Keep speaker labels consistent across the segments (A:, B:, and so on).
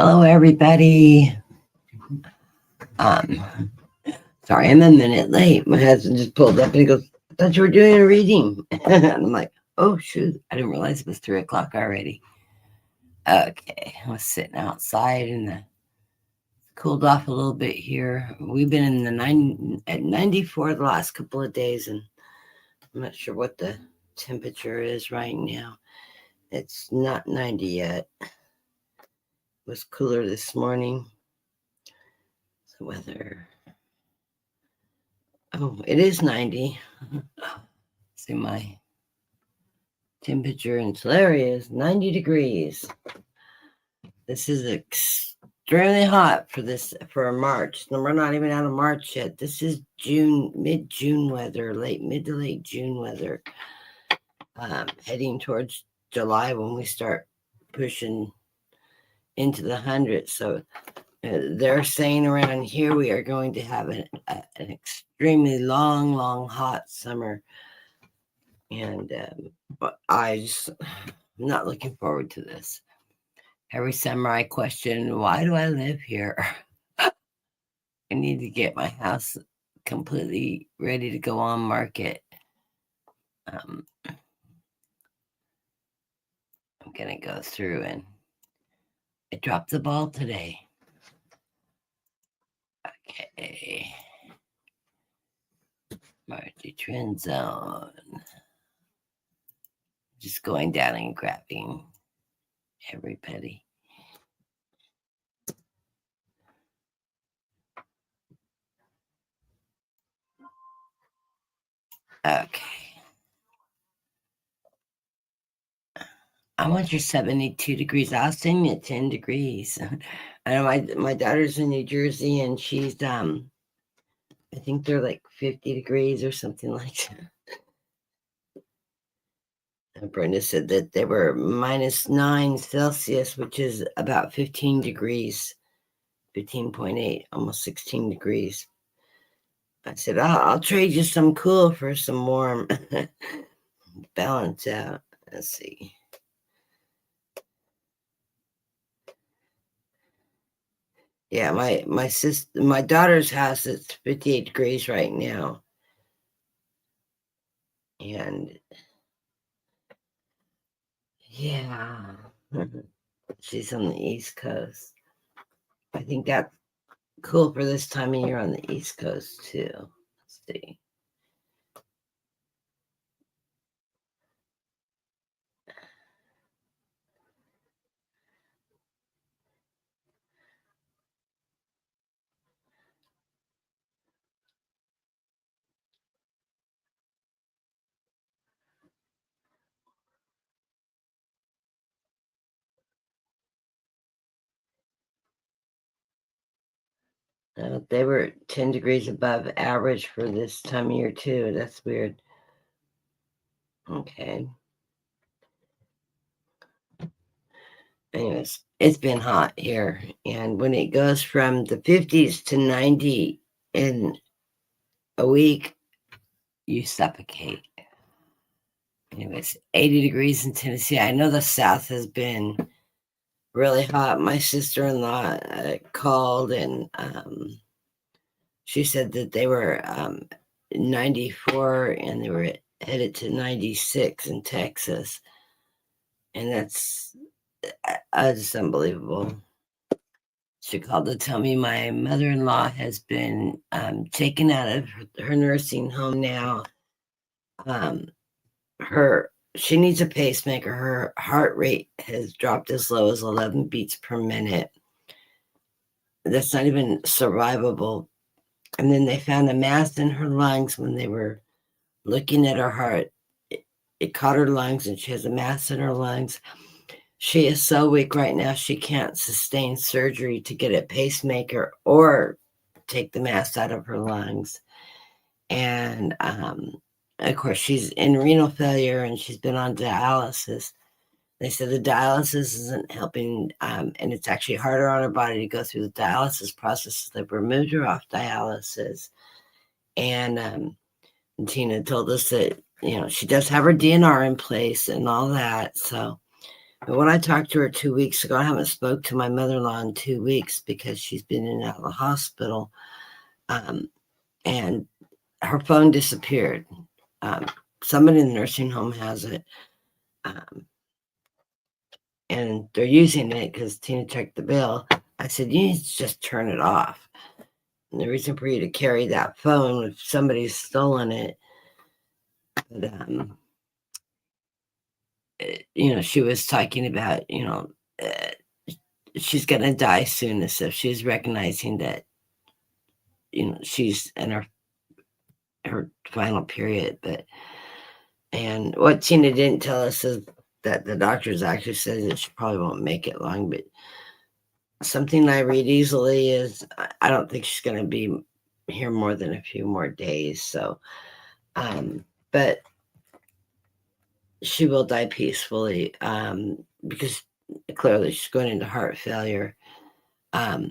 A: Hello, everybody. Um, Sorry, I'm a minute late. My husband just pulled up and he goes, "I thought you were doing a reading." And I'm like, "Oh shoot, I didn't realize it was 3 o'clock already." Okay, I was sitting outside and cooled off a little bit here. We've been in the at 94 the last couple of days, and I'm not sure what the temperature is right now. It's not 90 yet. It was cooler this morning. The weather. Oh, it is 90. See, my temperature in Tulare is 90 degrees. This is extremely hot for March. And we're not even out of March yet. This is mid-June weather, mid to late June weather. Heading towards July when we start pushing into the hundreds. So they're saying around here we are going to have an extremely long, hot summer. And but I'm not looking forward to this. Every summer I question, why do I live here? I need to get my house completely ready to go on market. I'm going to go through, and I dropped the ball today. Okay. Marty Trend Zone. Just going down and grabbing everybody. Okay. I want your 72 degrees. I'll send you 10 degrees. I know my daughter's in New Jersey, and she's I think they're like 50 degrees or something like that. Brenda said that they were -9 Celsius, which is about 15 degrees, 15.8, almost 16 degrees. I said, I'll trade you some cool for some warm. Balance out. Let's see. Yeah, my daughter's house is 58 degrees right now. And yeah, she's on the East Coast. I think that's cool for this time of year on the East Coast too. Let's see. They were 10 degrees above average for this time of year too. That's weird. Okay. Anyways, it's been hot here. And when it goes from the 50s to 90 in a week, you suffocate. Anyways, 80 degrees in Tennessee. I know the South has been really hot. My sister-in-law called, and she said that they were 94 and they were headed to 96 in Texas. And that's just unbelievable. She called to tell me my mother-in-law has been taken out of her nursing home now. She needs a pacemaker. Her heart rate has dropped as low as 11 beats per minute. That's not even survivable. And then they found a mass in her lungs when they were looking at her heart. It caught her lungs, and she has a mass in her lungs. She is so weak right now, she can't sustain surgery to get a pacemaker or take the mass out of her lungs. And of course, she's in renal failure, and she's been on dialysis. They said the dialysis isn't helping, and it's actually harder on her body to go through the dialysis process. So they removed her off dialysis. And Tina told us that, she does have her DNR in place and all that. So But when I talked to her 2 weeks ago, I haven't spoke to my mother-in-law in 2 weeks because she's been in and out of the hospital. And her phone disappeared. Somebody in the nursing home has it. And they're using it because Tina checked the bill. I said, you need to just turn it off. And the reason for you to carry that phone, if somebody's stolen it, but, she was talking about, she's going to die soon, as if she's recognizing that, she's in her final period. And what Tina didn't tell us is that the doctors actually said that she probably won't make it long, but something I read easily is I don't think she's going to be here more than a few more days. So, but she will die peacefully, because clearly she's going into heart failure. Her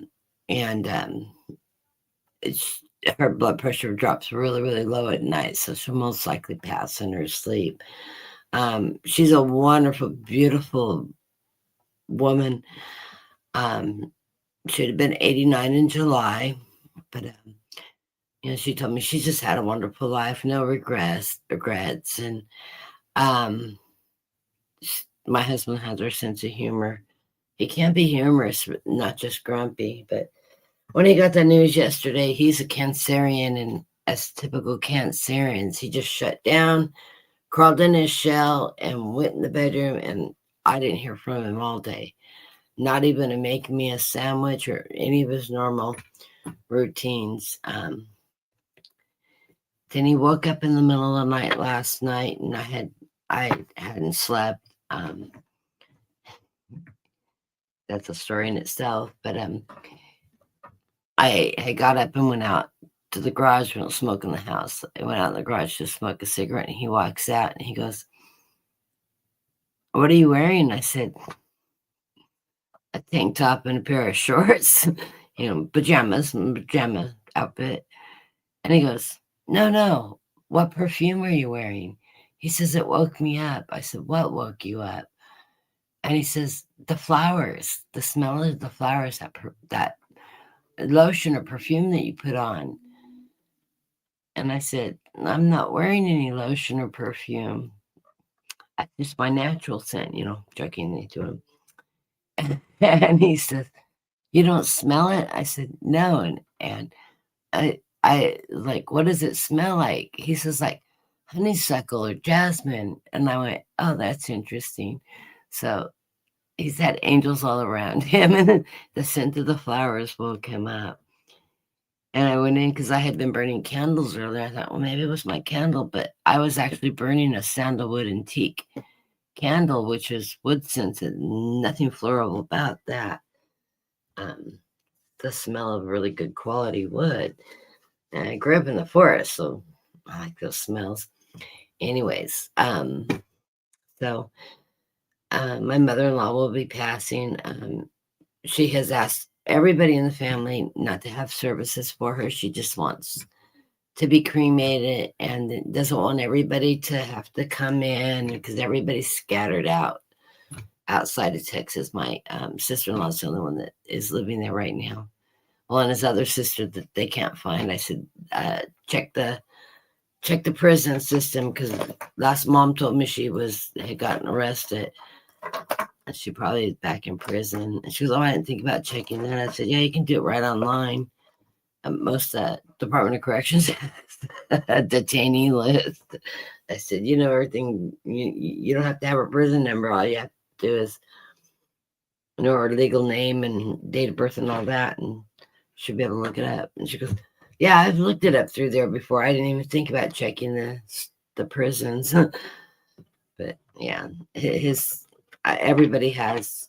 A: blood pressure drops really, really low at night, so she'll most likely pass in her sleep. She's a wonderful, beautiful woman. She'd have been 89 in July, but she told me she's just had a wonderful life, no regrets. And my husband has her sense of humor. He can be humorous, not just grumpy. But when he got the news yesterday, he's a Cancerian, and as typical Cancerians, he just shut down, crawled in his shell, and went in the bedroom. And I didn't hear from him all day. Not even to make me a sandwich or any of his normal routines. Then he woke up in the middle of the night last night, and I hadn't slept. That's a story in itself. But I got up and went out to the garage. We don't smoke in the house. I went out in the garage to smoke a cigarette, and he walks out and he goes, "What are you wearing?" I said, "A tank top and a pair of shorts, pajama outfit." And he goes, No, what perfume are you wearing? He says, "It woke me up." I said, "What woke you up?" And he says, "The flowers, the smell of the flowers, that lotion or perfume that you put on." And I said, "I'm not wearing any lotion or perfume. That's just my natural scent," jokingly to him. And he says, "You don't smell it?" I said, "No." And I like, "What does it smell like?" He says, "Like honeysuckle or jasmine." And I went, "Oh, that's interesting." So he's had angels all around him, and the scent of the flowers woke him up. And I went in because I had been burning candles earlier. I thought, well, maybe it was my candle, but I was actually burning a sandalwood and teak candle, which is wood scented. Nothing floral about that. The smell of really good quality wood. And I grew up in the forest, so I like those smells. Anyways, so my mother-in-law will be passing. She has asked everybody in the family not to have services for her. She just wants to be cremated and doesn't want everybody to have to come in because everybody's scattered out outside of Texas. My sister-in-law is the only one that is living there right now. Well, and his other sister that they can't find. I said, check the prison system, because last mom told me she had gotten arrested. And she probably is back in prison. And she goes, "Oh, I didn't think about checking that." I said, "Yeah, you can do it right online. Most Department of Corrections has a detainee list." I said, everything, you don't have to have a prison number. All you have to do is know her legal name and date of birth and all that, and she'll be able to look it up. And she goes, "Yeah, I've looked it up through there before. I didn't even think about checking the prisons." But yeah, everybody has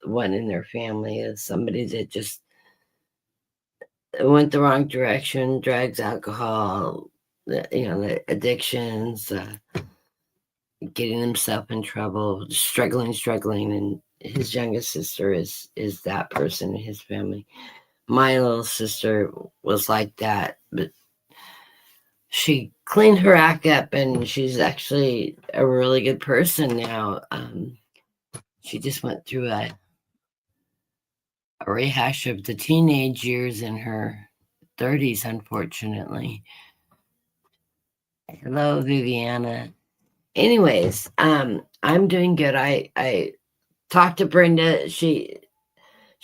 A: one in their family as somebody that just went the wrong direction, drugs, alcohol, the addictions, getting himself in trouble, struggling. And his youngest sister is that person in his family. My little sister was like that, but she cleaned her act up, and she's actually a really good person now. She just went through a rehash of the teenage years in her 30s, unfortunately. Hello, Viviana. Anyways, I'm doing good. I talked to Brenda. She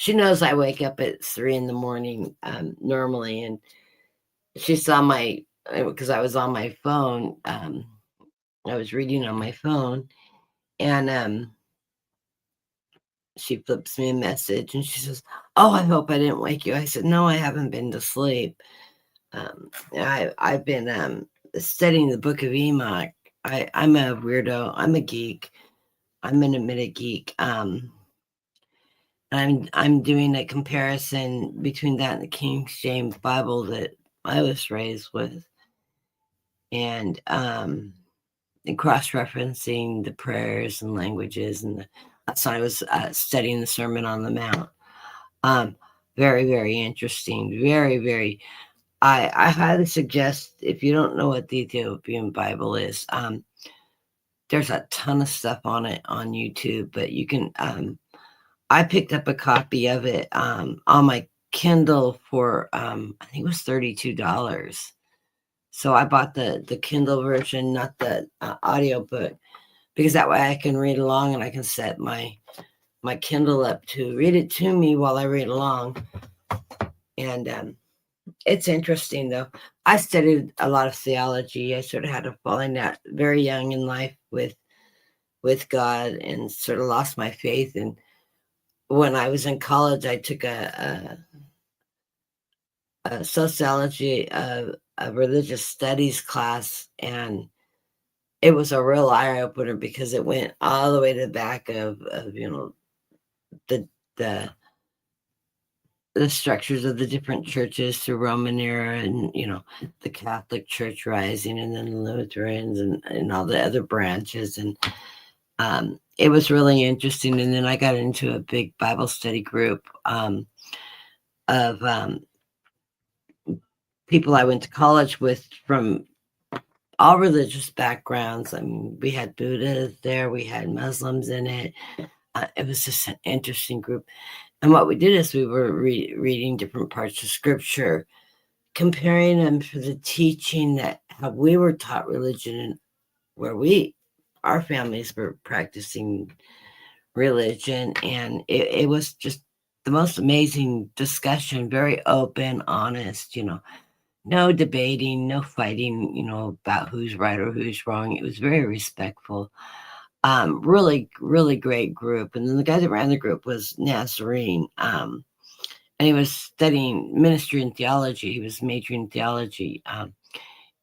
A: knows I wake up at 3 in the morning normally, and she saw my because I was on my phone. I was reading on my phone, and she flips me a message, and she says, "Oh, I hope I didn't wake you." I said, "No, I haven't been to sleep. I've been studying the Book of Enoch. I'm a weirdo. I'm a geek. I'm an admitted geek. I'm doing a comparison between that and the King James Bible that I was raised with, and cross-referencing the prayers and languages. And that's why I was studying the Sermon on the Mount. Very, very interesting. Very, very. I highly suggest, if you don't know what the Ethiopian Bible is, there's a ton of stuff on it on YouTube, but you can. I picked up a copy of it on my Kindle for I think it was $32. So I bought the Kindle version, not the audio book, because that way I can read along and I can set my Kindle up to read it to me while I read along. And it's interesting, though. I studied a lot of theology. I sort of had a falling out very young in life with God, and sort of lost my faith. And when I was in college, I took a sociology, a religious studies class, and it was a real eye opener because it went all the way to the back of the the structures of the different churches through Roman era, and the Catholic Church rising, and then the Lutherans, and all the other branches. And it was really interesting. And then I got into a big Bible study group of people I went to college with from all religious backgrounds. I mean, we had Buddhists there, we had Muslims in it. It was just an interesting group. And what we did is we were reading different parts of scripture, comparing them to the teaching that how we were taught religion, and where our families were practicing religion. And it was just the most amazing discussion, very open, honest, no debating, no fighting, about who's right or who's wrong. It was very respectful. Really, really great group. And then the guy that ran the group was Nazarene. And he was studying ministry and theology. He was majoring in theology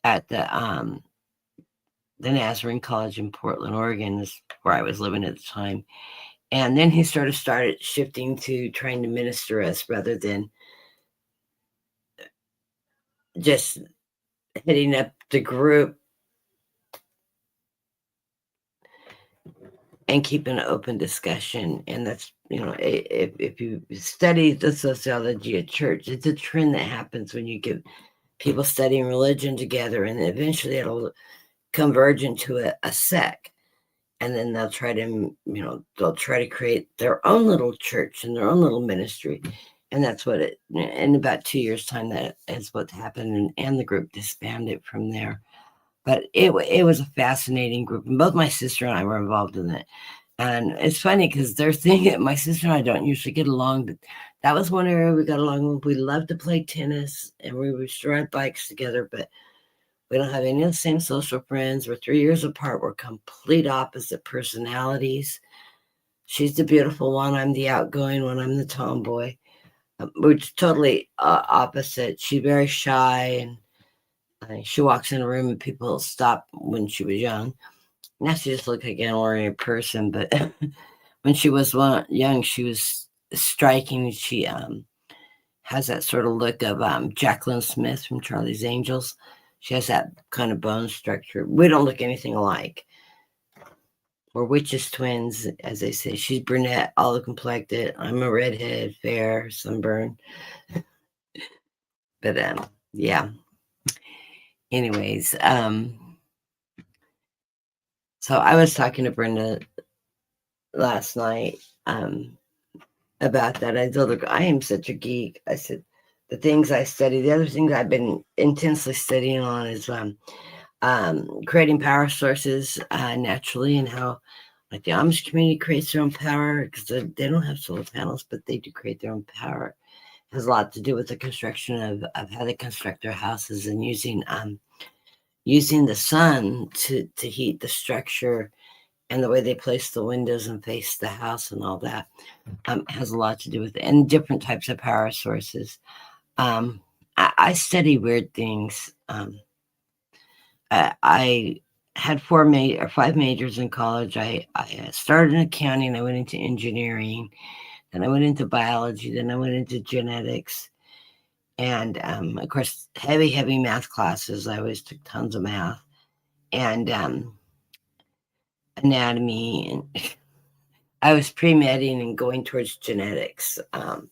A: at the Nazarene College in Portland, Oregon, is where I was living at the time. And then he started shifting to trying to minister us rather than just heading up the group and keep an open discussion. And that's, if you study the sociology of church, it's a trend that happens when you get people studying religion together, and eventually it'll converge into a sect. And then they'll try to create their own little church and their own little ministry. And that's what in about 2 years' time, that is what happened. And the group disbanded from there. But it was a fascinating group. And both my sister and I were involved in it. And it's funny because they're thinking my sister and I don't usually get along, but that was one area we got along with. We loved to play tennis, and we would ride bikes together, but we don't have any of the same social friends. We're 3 years apart. We're complete opposite personalities. She's the beautiful one. I'm the outgoing one. I'm the tomboy. We're totally opposite. She's very shy, and she walks in a room and people stop. When she was young, now she just looked like an ordinary person. But when she was young, she was striking. She has that sort of look of Jacqueline Smith from Charlie's Angels. She has that kind of bone structure. We don't look anything alike. We're witches twins, as they say. She's brunette, olive complected. I'm a redhead, fair, sunburn. But yeah. Anyways, so I was talking to Brenda last night about that. I told her I am such a geek. I said the things I study, the other things I've been intensely studying on is creating power sources naturally, and how like the Amish community creates their own power because they don't have solar panels, but they do create their own power. It has a lot to do with the construction of how they construct their houses and using the sun to heat the structure, and the way they place the windows and face the house and all that has a lot to do with it, and different types of power sources. I study weird things. I had 5 majors in college. I started in accounting. I went into engineering. Then I went into biology. Then I went into genetics. And of course, heavy math classes. I always took tons of math and anatomy. And I was pre-medding and going towards genetics. And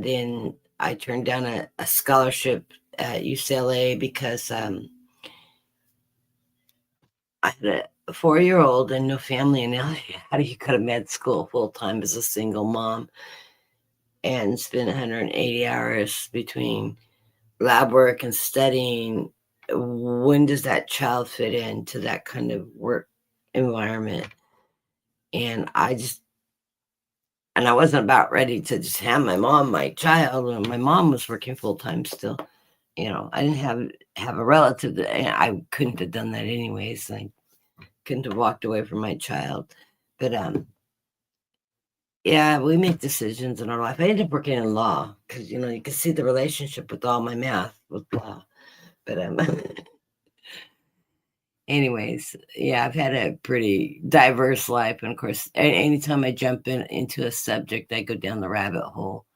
A: then I turned down a scholarship at UCLA because I had a 4-year-old and no family. And how do you go to med school full time as a single mom and spend 180 hours between lab work and studying? When does that child fit into that kind of work environment? And I wasn't about ready to just hand my mom my child. And my mom was working full time still. I didn't have a relative that I couldn't have done that anyways. I couldn't have walked away from my child. But yeah, we make decisions in our life. I ended up working in law because you can see the relationship with all my math with law. But anyways, yeah, I've had a pretty diverse life, and of course, anytime I jump into a subject, I go down the rabbit hole.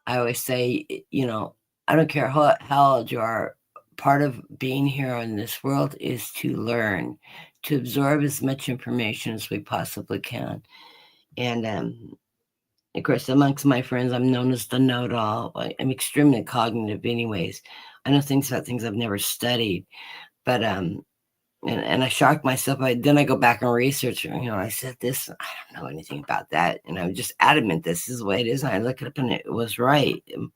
A: I always say, I don't care how old you are. Part of being here in this world is to learn, to absorb as much information as we possibly can. And of course, amongst my friends, I'm known as the know-it-all. I'm extremely cognitive, anyways. I know things about things I've never studied, but and I shock myself. Then I go back and research. I said this. I don't know anything about that, and I'm just adamant this is the way it is. And I look it up, and it was right. And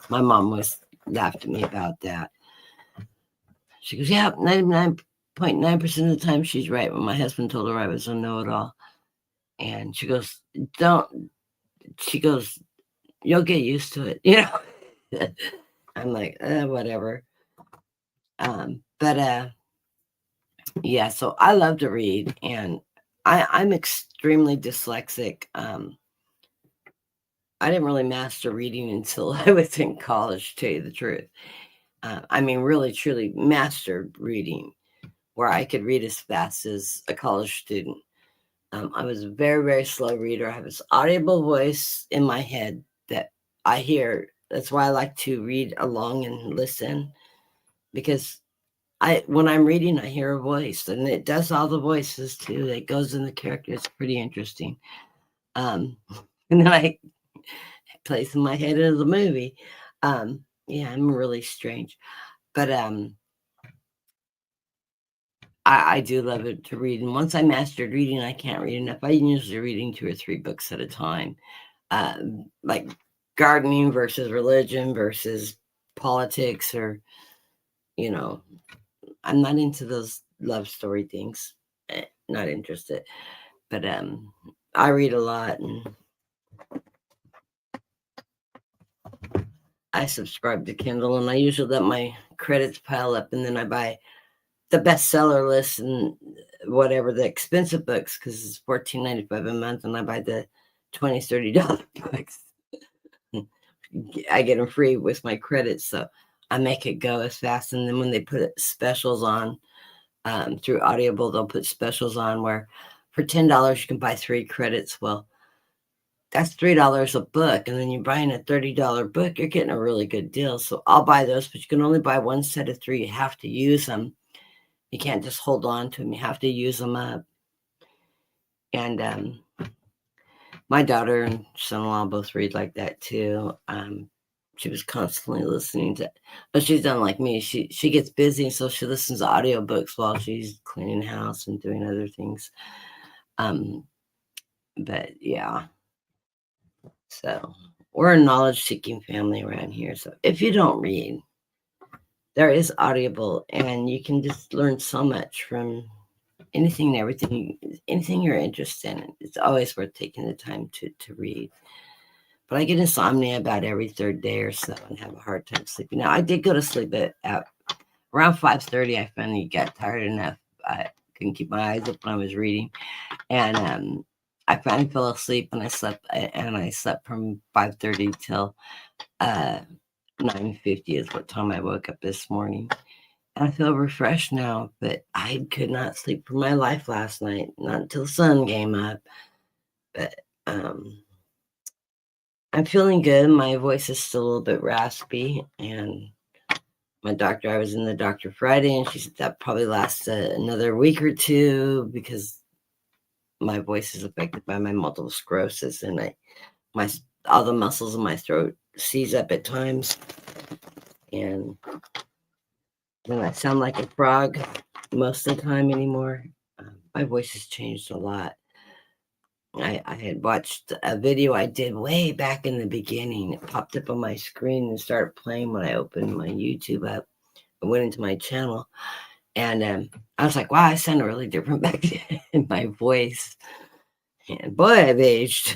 A: my mom was laughed at me about that. She goes, "Yeah, 99.9% of the time she's right." When my husband told her I was a know-it-all, and she goes, "Don't." She goes, "You'll get used to it," I'm like, whatever. But yeah, so I love to read, and I'm extremely dyslexic. I didn't really master reading until I was in college, to tell you the truth. I mean, really, truly mastered reading, where I could read as fast as a college student. I was a very, very slow reader. I have this audible voice in my head that I hear. That's why I like to read along and listen, because when I'm reading, I hear a voice, and it does all the voices too. It goes in the character. It's pretty interesting. And then I place in my head as a movie. Yeah, I'm really strange, but I do love it to read. And once I mastered reading, I can't read enough. I'm usually reading 2 or 3 books at a time, like gardening versus religion versus politics, or I'm not into those love story things. Not interested. But I read a lot, and I subscribe to Kindle, and I usually let my credits pile up, and then I buy the bestseller list and whatever the expensive books, because it's $14.95 a month, and I buy the $20-$30 books. I get them free with my credits, so I make it go as fast. And then when they put specials on through Audible, they'll put specials on where for $10 you can buy 3 credits. Well, that's $3 a book, and then you're buying a $30 book, you're getting a really good deal. So I'll buy those, but you can only buy one set of 3. You have to use them. You can't just hold on to them. You have to use them up. And my daughter and son-in-law both read like that too. she was constantly listening to, but she's done like me. She gets busy, so she listens to audiobooks while she's cleaning the house and doing other things. But yeah, so we're a knowledge-seeking family around here. So if you don't read, there is Audible, and you can just learn so much from anything and everything, anything you're interested in. It's always worth taking the time to read. But I get insomnia about every third day or so and have a hard time sleeping. Now, I did go to sleep at around 5:30. I finally got tired enough. I couldn't keep my eyes up when I was reading. And I finally fell asleep, and I slept from 5:30 till 9:50 is what time I woke up this morning. I feel refreshed now, but I could not sleep for my life last night, not until the sun came up. But I'm feeling good. My voice is still a little bit raspy, and I was in the doctor Friday, and she said that probably lasts another week or two because my voice is affected by my multiple sclerosis, and all the muscles in my throat seize up at times, and then I sound like a frog most of the time anymore. My voice has changed a lot. I had watched a video I did way back in the beginning. It popped up on my screen and started playing when I opened my YouTube up. I went into my channel, and I was like, wow, I sound really different back then in my voice. And boy, I've aged.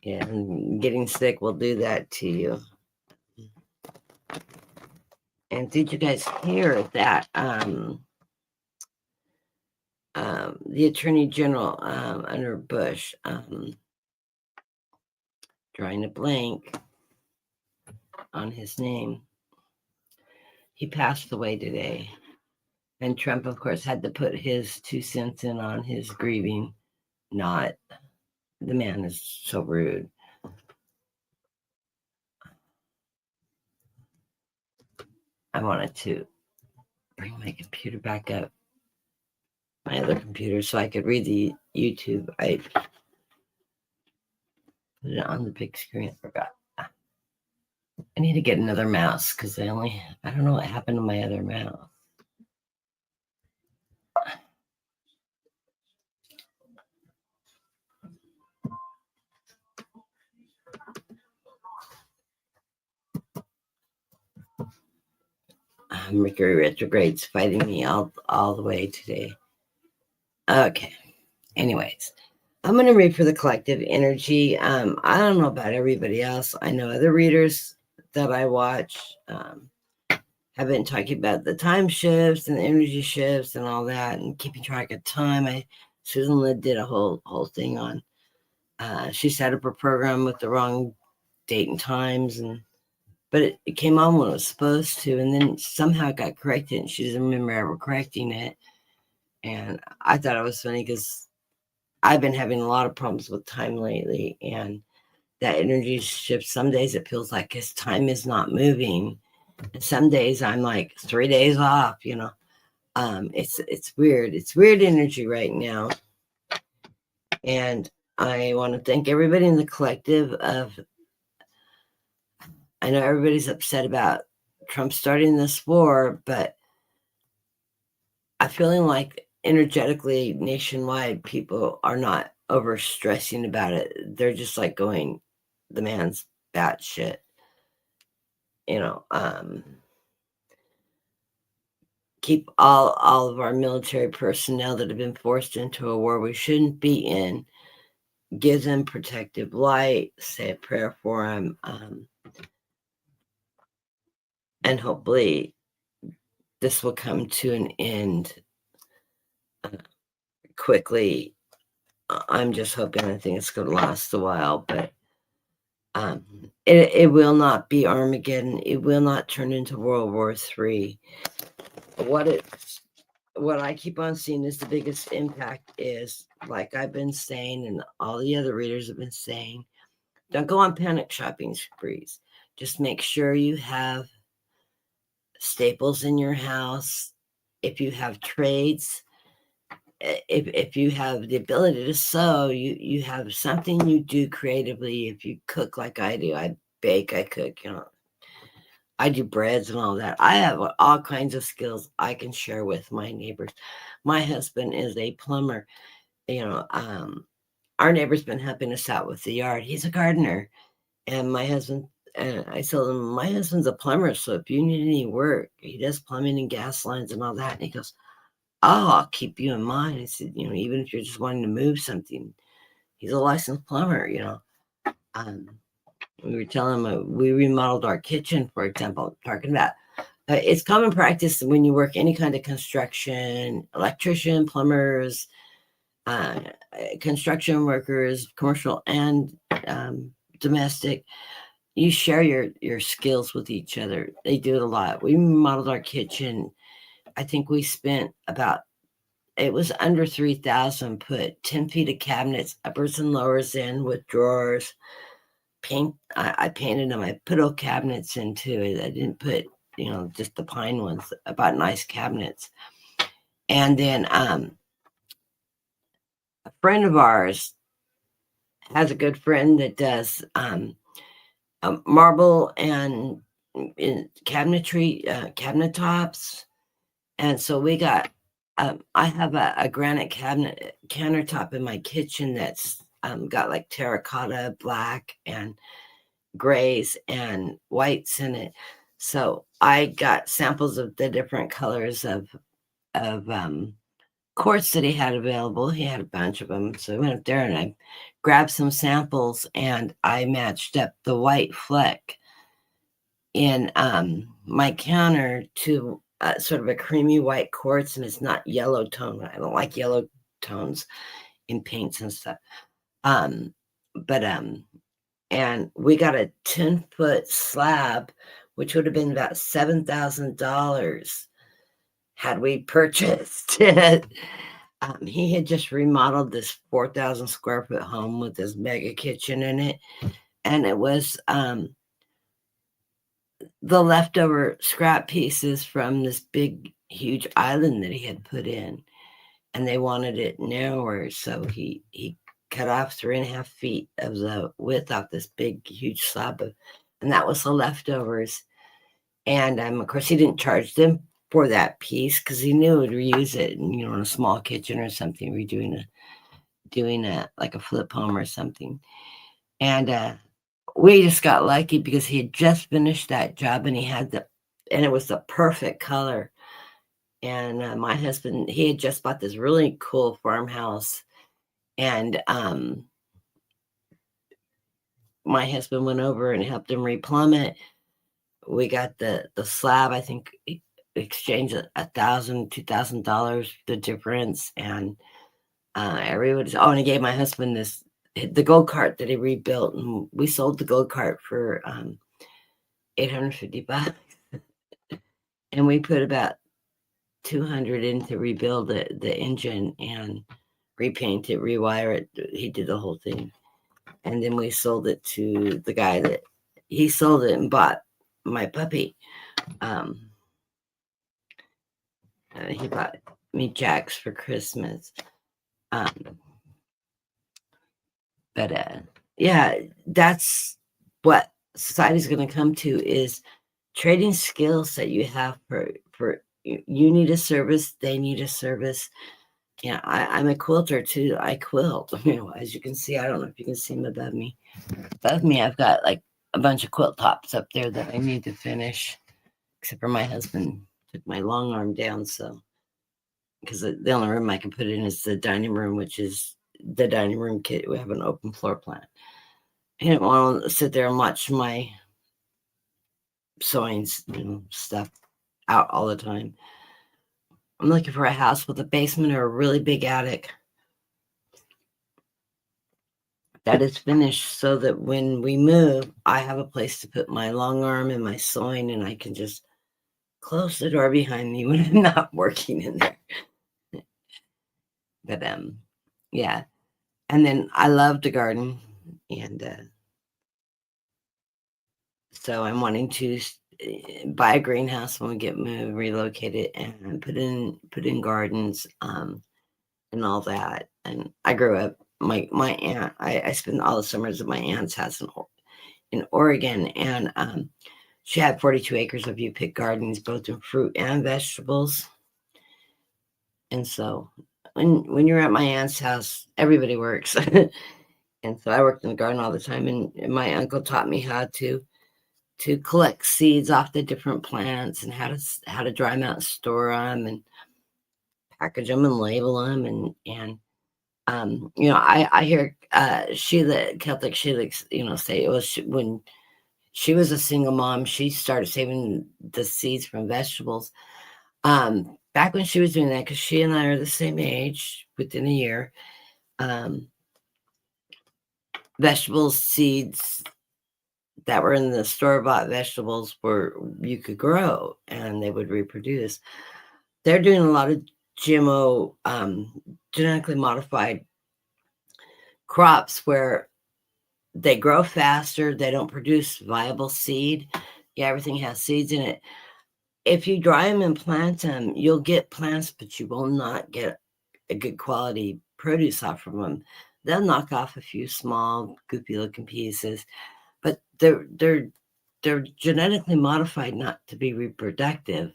A: Yeah, and getting sick will do that to you. And did you guys hear that the Attorney General under Bush, drawing a blank on his name, he passed away today. And Trump, of course, had to put his 2 cents in on his grieving. Not, the man is so rude. I wanted to bring my computer back up, my other computer, so I could read the YouTube. I put it on the big screen. I forgot. I need to get another mouse because I don't know what happened to my other mouse. Mercury retrograde's fighting me all the way today. Okay. Anyways, I'm going to read for the collective energy. I don't know about everybody else. I know other readers that I watch have been talking about the time shifts and the energy shifts and all that and keeping track of time. Susan Lidd did a whole thing on. She set up her program with the wrong date and times, but it came on when it was supposed to, and then somehow it got corrected, and she doesn't remember ever correcting it. And I thought it was funny because I've been having a lot of problems with time lately, and that energy shift. Some days it feels like his time is not moving, and some days I'm like 3 days off. It's weird. It's weird energy right now, and I want to thank everybody in the collective of. I know everybody's upset about Trump starting this war, but I'm feeling like energetically nationwide people are not over stressing about it. They're just like going, the man's batshit. Keep all of our military personnel that have been forced into a war we shouldn't be in. Give them protective light. Say a prayer for them. And hopefully this will come to an end quickly. I'm just hoping. I think it's going to last a while, but it will not be Armageddon. It will not turn into World War III. What I keep on seeing is the biggest impact is, like I've been saying, and all the other readers have been saying, don't go on panic shopping sprees. Just make sure you have staples in your house. If you have trades, if you have the ability to sew, you have something you do creatively. If you cook like I do, I bake, I cook, I do breads and all that. I have all kinds of skills I can share with my neighbors. My husband is a plumber. Our neighbor's been helping us out with the yard. He's a gardener, and my husband. And I told him, my husband's a plumber, so if you need any work, he does plumbing and gas lines and all that. And he goes, "Oh, I'll keep you in mind." I said, even if you're just wanting to move something, he's a licensed plumber. We were telling him we remodeled our kitchen, for example, talking about it's common practice when you work any kind of construction, electrician, plumbers, construction workers, commercial and domestic. You share your skills with each other. They do it a lot. We remodeled our kitchen. I think we spent it was under 3,000, put 10 feet of cabinets, uppers and lowers in with drawers. I painted them. I put old cabinets into it. I didn't put, just the pine ones, about nice cabinets. And then a friend of ours has a good friend that does marble and cabinetry, cabinet tops. And so we got, I have a granite cabinet countertop in my kitchen that's got like terracotta, black, and grays and whites in it. So I got samples of the different colors of quartz that he had available. He had a bunch of them. So I went up there and I grabbed some samples and I matched up the white fleck in my counter to sort of a creamy white quartz, and it's not yellow tone. I don't like yellow tones in paints and stuff. And we got a 10-foot slab, which would have been about $7,000 had we purchased it. He had just remodeled this 4,000 square foot home with this mega kitchen in it. And it was the leftover scrap pieces from this big, huge island that he had put in. And they wanted it narrower. So he cut off 3.5 feet of the width off this big, huge slab and that was the leftovers. And of course, he didn't charge them for that piece because he knew it would reuse it, in a small kitchen or something. We're doing a like a flip home or something. And we just got lucky because he had just finished that job and and it was the perfect color. And my husband, he had just bought this really cool farmhouse, and my husband went over and helped him replumb it. We got the slab, I think, exchanged $1,000, $2,000, the difference. And everybody's, and he gave my husband the go-kart that he rebuilt, and we sold the go-kart for $850. And we put about $200 in to rebuild the engine and repaint it, rewire it. He did the whole thing. And then we sold it to the guy that he sold it and bought my puppy. He bought me Jax for Christmas. Yeah, that's what society's going to come to, is trading skills that you have for you need a service, they need a service. Yeah, I'm a quilter too. I quilt. As you can see, I don't know if you can see them above me. Above me, I've got like a bunch of quilt tops up there that I need to finish. Except for my husband took my long arm down, so because the only room I can put it in is the dining room, which is the dining room kit. We have an open floor plan. I didn't want to sit there and watch my sewing stuff out all the time. I'm looking for a house with a basement or a really big attic that is finished so that when we move, I have a place to put my long arm and my sewing, and I can just close the door behind me when I'm not working in there. But yeah. And then I love to garden, and so I'm wanting to buy a greenhouse when we get moved, relocate it, and put in gardens. and all that. And I grew up, my aunt, I spent all the summers at my aunt's house in Oregon, and she had 42 acres of U-pick gardens, both in fruit and vegetables. And so when you're at my aunt's house, everybody works. And so I worked in the garden all the time, and my uncle taught me how to collect seeds off the different plants and how to dry them out and store them and package them and label them. And I hear Sheila, Celtic Sheila, say it was when she was a single mom, she started saving the seeds from vegetables. Back when she was doing that, because she and I are the same age, within a year, vegetables seeds that were in the store-bought vegetables you could grow and they would reproduce. They're doing a lot of GMO, genetically modified crops where they grow faster, they don't produce viable seed. Yeah, everything has seeds in it. If you dry them and plant them, you'll get plants, but you will not get a good quality produce off of them. They'll knock off a few small, goopy-looking pieces, but they're genetically modified not to be reproductive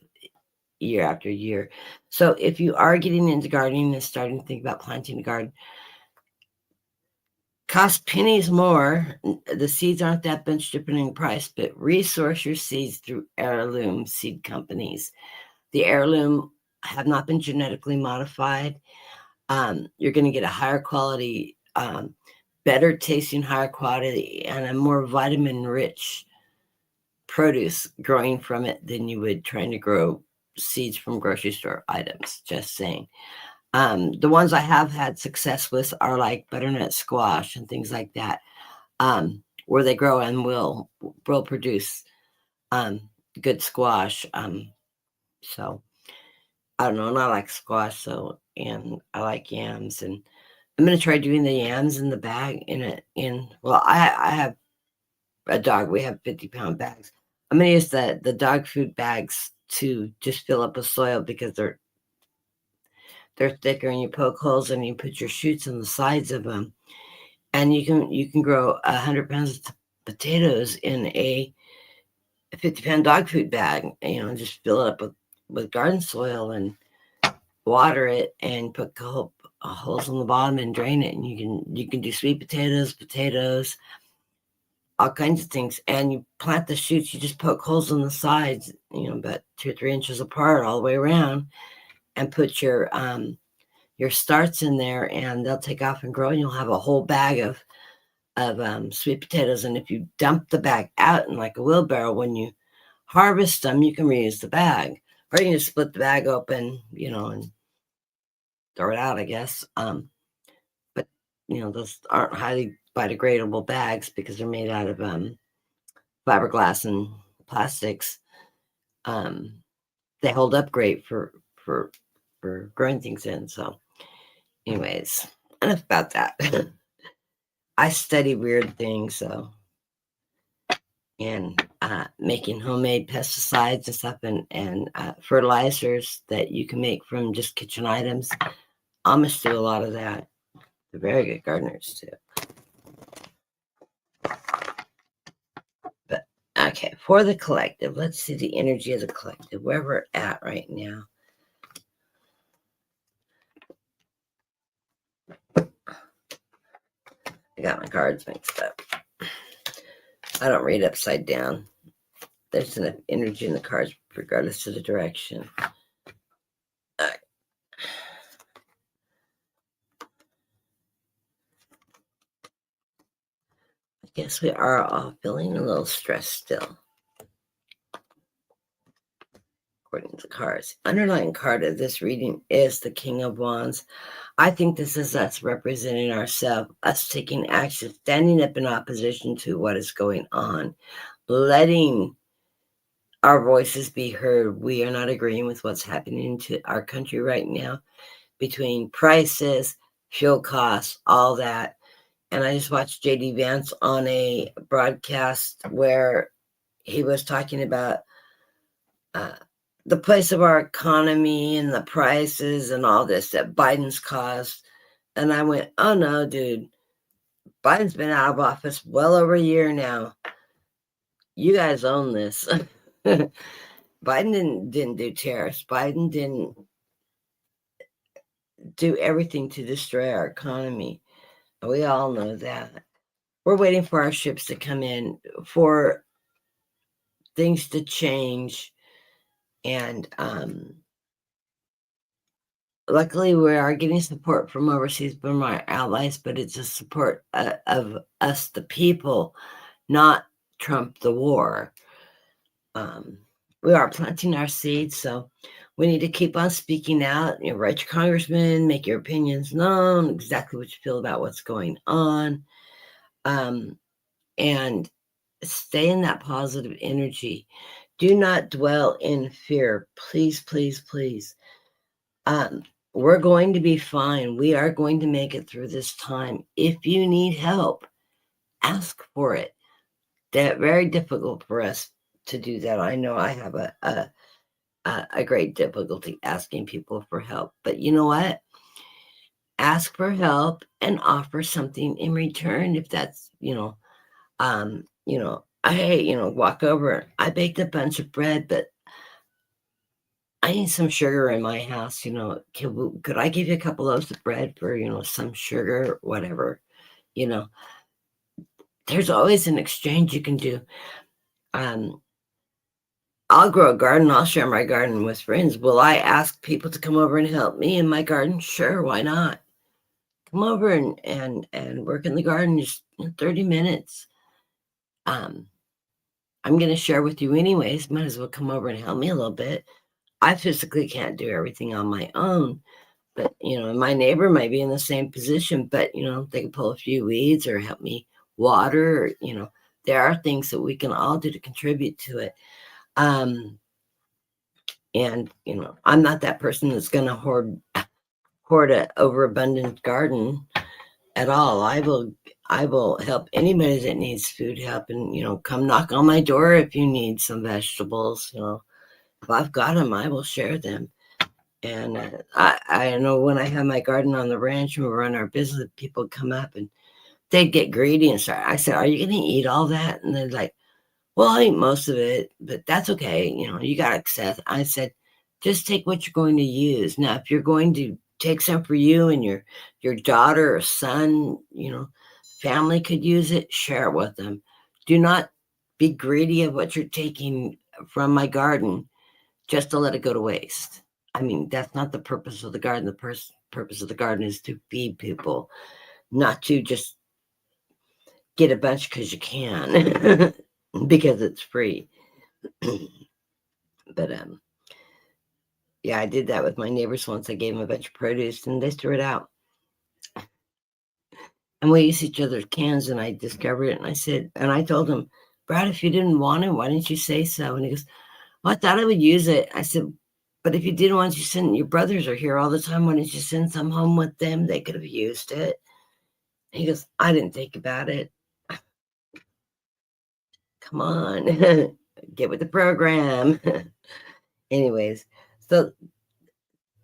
A: year after year. So if you are getting into gardening and starting to think about planting a garden, cost pennies more. The seeds aren't that much different in price, but resource your seeds through heirloom seed companies. The heirloom have not been genetically modified. You're going to get a higher quality, better tasting, higher quality, and a more vitamin-rich produce growing from it than you would trying to grow seeds from grocery store items. Just saying. The ones I have had success with are like butternut squash and things like that, where they grow and will produce good squash. So I don't know, and I like squash, and I like yams, and I'm gonna try doing the yams in the bag well, I have a dog. We have 50-pound bags. I'm gonna use the dog food bags to just fill up with soil because they're thicker, and you poke holes and you put your shoots on the sides of them, and you can grow 100 pounds of potatoes in a 50-pound dog food bag. Just fill it up with garden soil and water it, and put holes on the bottom and drain it, and you can do sweet potatoes, all kinds of things. And you plant the shoots. You just poke holes on the sides, about 2 or 3 inches apart all the way around, and put your starts in there, and they'll take off and grow, and you'll have a whole bag of sweet potatoes. And if you dump the bag out in like a wheelbarrow, when you harvest them, you can reuse the bag, or you can just split the bag open, and throw it out, I guess. But those aren't highly biodegradable bags because they're made out of fiberglass and plastics. They hold up great for growing things in. So anyways, enough about that. I study weird things, and making homemade pesticides and stuff, and fertilizers that you can make from just kitchen items. Amish do a lot of that. They're very good gardeners too. But okay, for the collective, let's see the energy of the collective, where we're at right now. I got my cards mixed up. I don't read upside down. There's enough energy in the cards regardless of the direction. I guess we are all feeling a little stressed still, according to the cards. Underlying card of this reading is the King of Wands. I think this is us representing ourselves, us taking action, standing up in opposition to what is going on, letting our voices be heard. We are not agreeing with what's happening to our country right now, between prices, fuel costs, all that. And I just watched J.D. Vance on a broadcast where he was talking about the place of our economy and the prices and all this that Biden's caused. And I went, oh no, dude, Biden's been out of office well over a year now. You guys own this. Biden didn't do tariffs. Biden didn't do everything to destroy our economy. We all know that. We're waiting for our ships to come in, for things to change. And luckily, we are getting support from overseas, from our allies, but it's a support of us, the people, not Trump, the war. We are planting our seeds, so we need to keep on speaking out. Write your congressman, make your opinions known, exactly what you feel about what's going on, and stay in that positive energy. Do not dwell in fear. Please, please, please. We're going to be fine. We are going to make it through this time. If you need help, ask for it. That's very difficult for us to do that. I know I have a great difficulty asking people for help, but you know what? Ask for help and offer something in return. If that's, walk over. I baked a bunch of bread, but I need some sugar in my house. Could I give you a couple loaves of bread for, some sugar, whatever, there's always an exchange you can do. I'll grow a garden. I'll share my garden with friends. Will I ask people to come over and help me in my garden? Sure. Why not? Come over and work in the garden just 30 minutes. I'm going to share with you anyways. Might as well come over and help me a little bit. I physically can't do everything on my own, but, my neighbor might be in the same position, but, they can pull a few weeds or help me water. There are things that we can all do to contribute to it. And, I'm not that person that's going to hoard an overabundant garden at all. I will help anybody that needs food help, and, come knock on my door if you need some vegetables. If I've got them, I will share them. And I know when I have my garden on the ranch and we run our business, people come up and they'd get greedy and start. I said, "Are you going to eat all that?" And they're like, "Well, I eat most of it, but that's okay. You got to accept." I said, "Just take what you're going to use. Now, if you're going to take some for you and your daughter or son, family could use it, share it with them. Do not be greedy of what you're taking from my garden just to let it go to waste." I mean, that's not the purpose of the garden. The purpose of the garden is to feed people, not to just get a bunch because you can, because it's free. But yeah, I did that with my neighbors once. I gave them a bunch of produce and they threw it out. And we used each other's cans, and I discovered it. And I said, and I told him, "Brad, if you didn't want it, why didn't you say so?" And he goes, "Well, I thought I would use it." I said, "But if you didn't want to send, your brothers are here all the time. Why didn't you send some home with them? They could have used it." And he goes, "I didn't think about it." Come on, get with the program. Anyways, so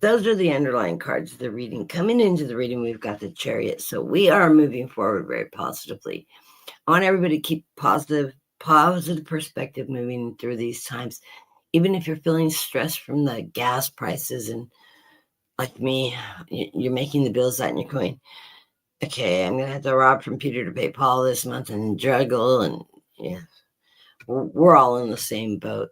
A: those are the underlying cards of the reading. Coming into the reading, we've got the Chariot. So we are moving forward very positively. I want everybody to keep positive perspective moving through these times. Even if you're feeling stressed from the gas prices, and like me, you're making the bills out and you're going, "Okay, I'm going to have to rob from Peter to pay Paul this month," and juggle. And yeah, we're all in the same boat.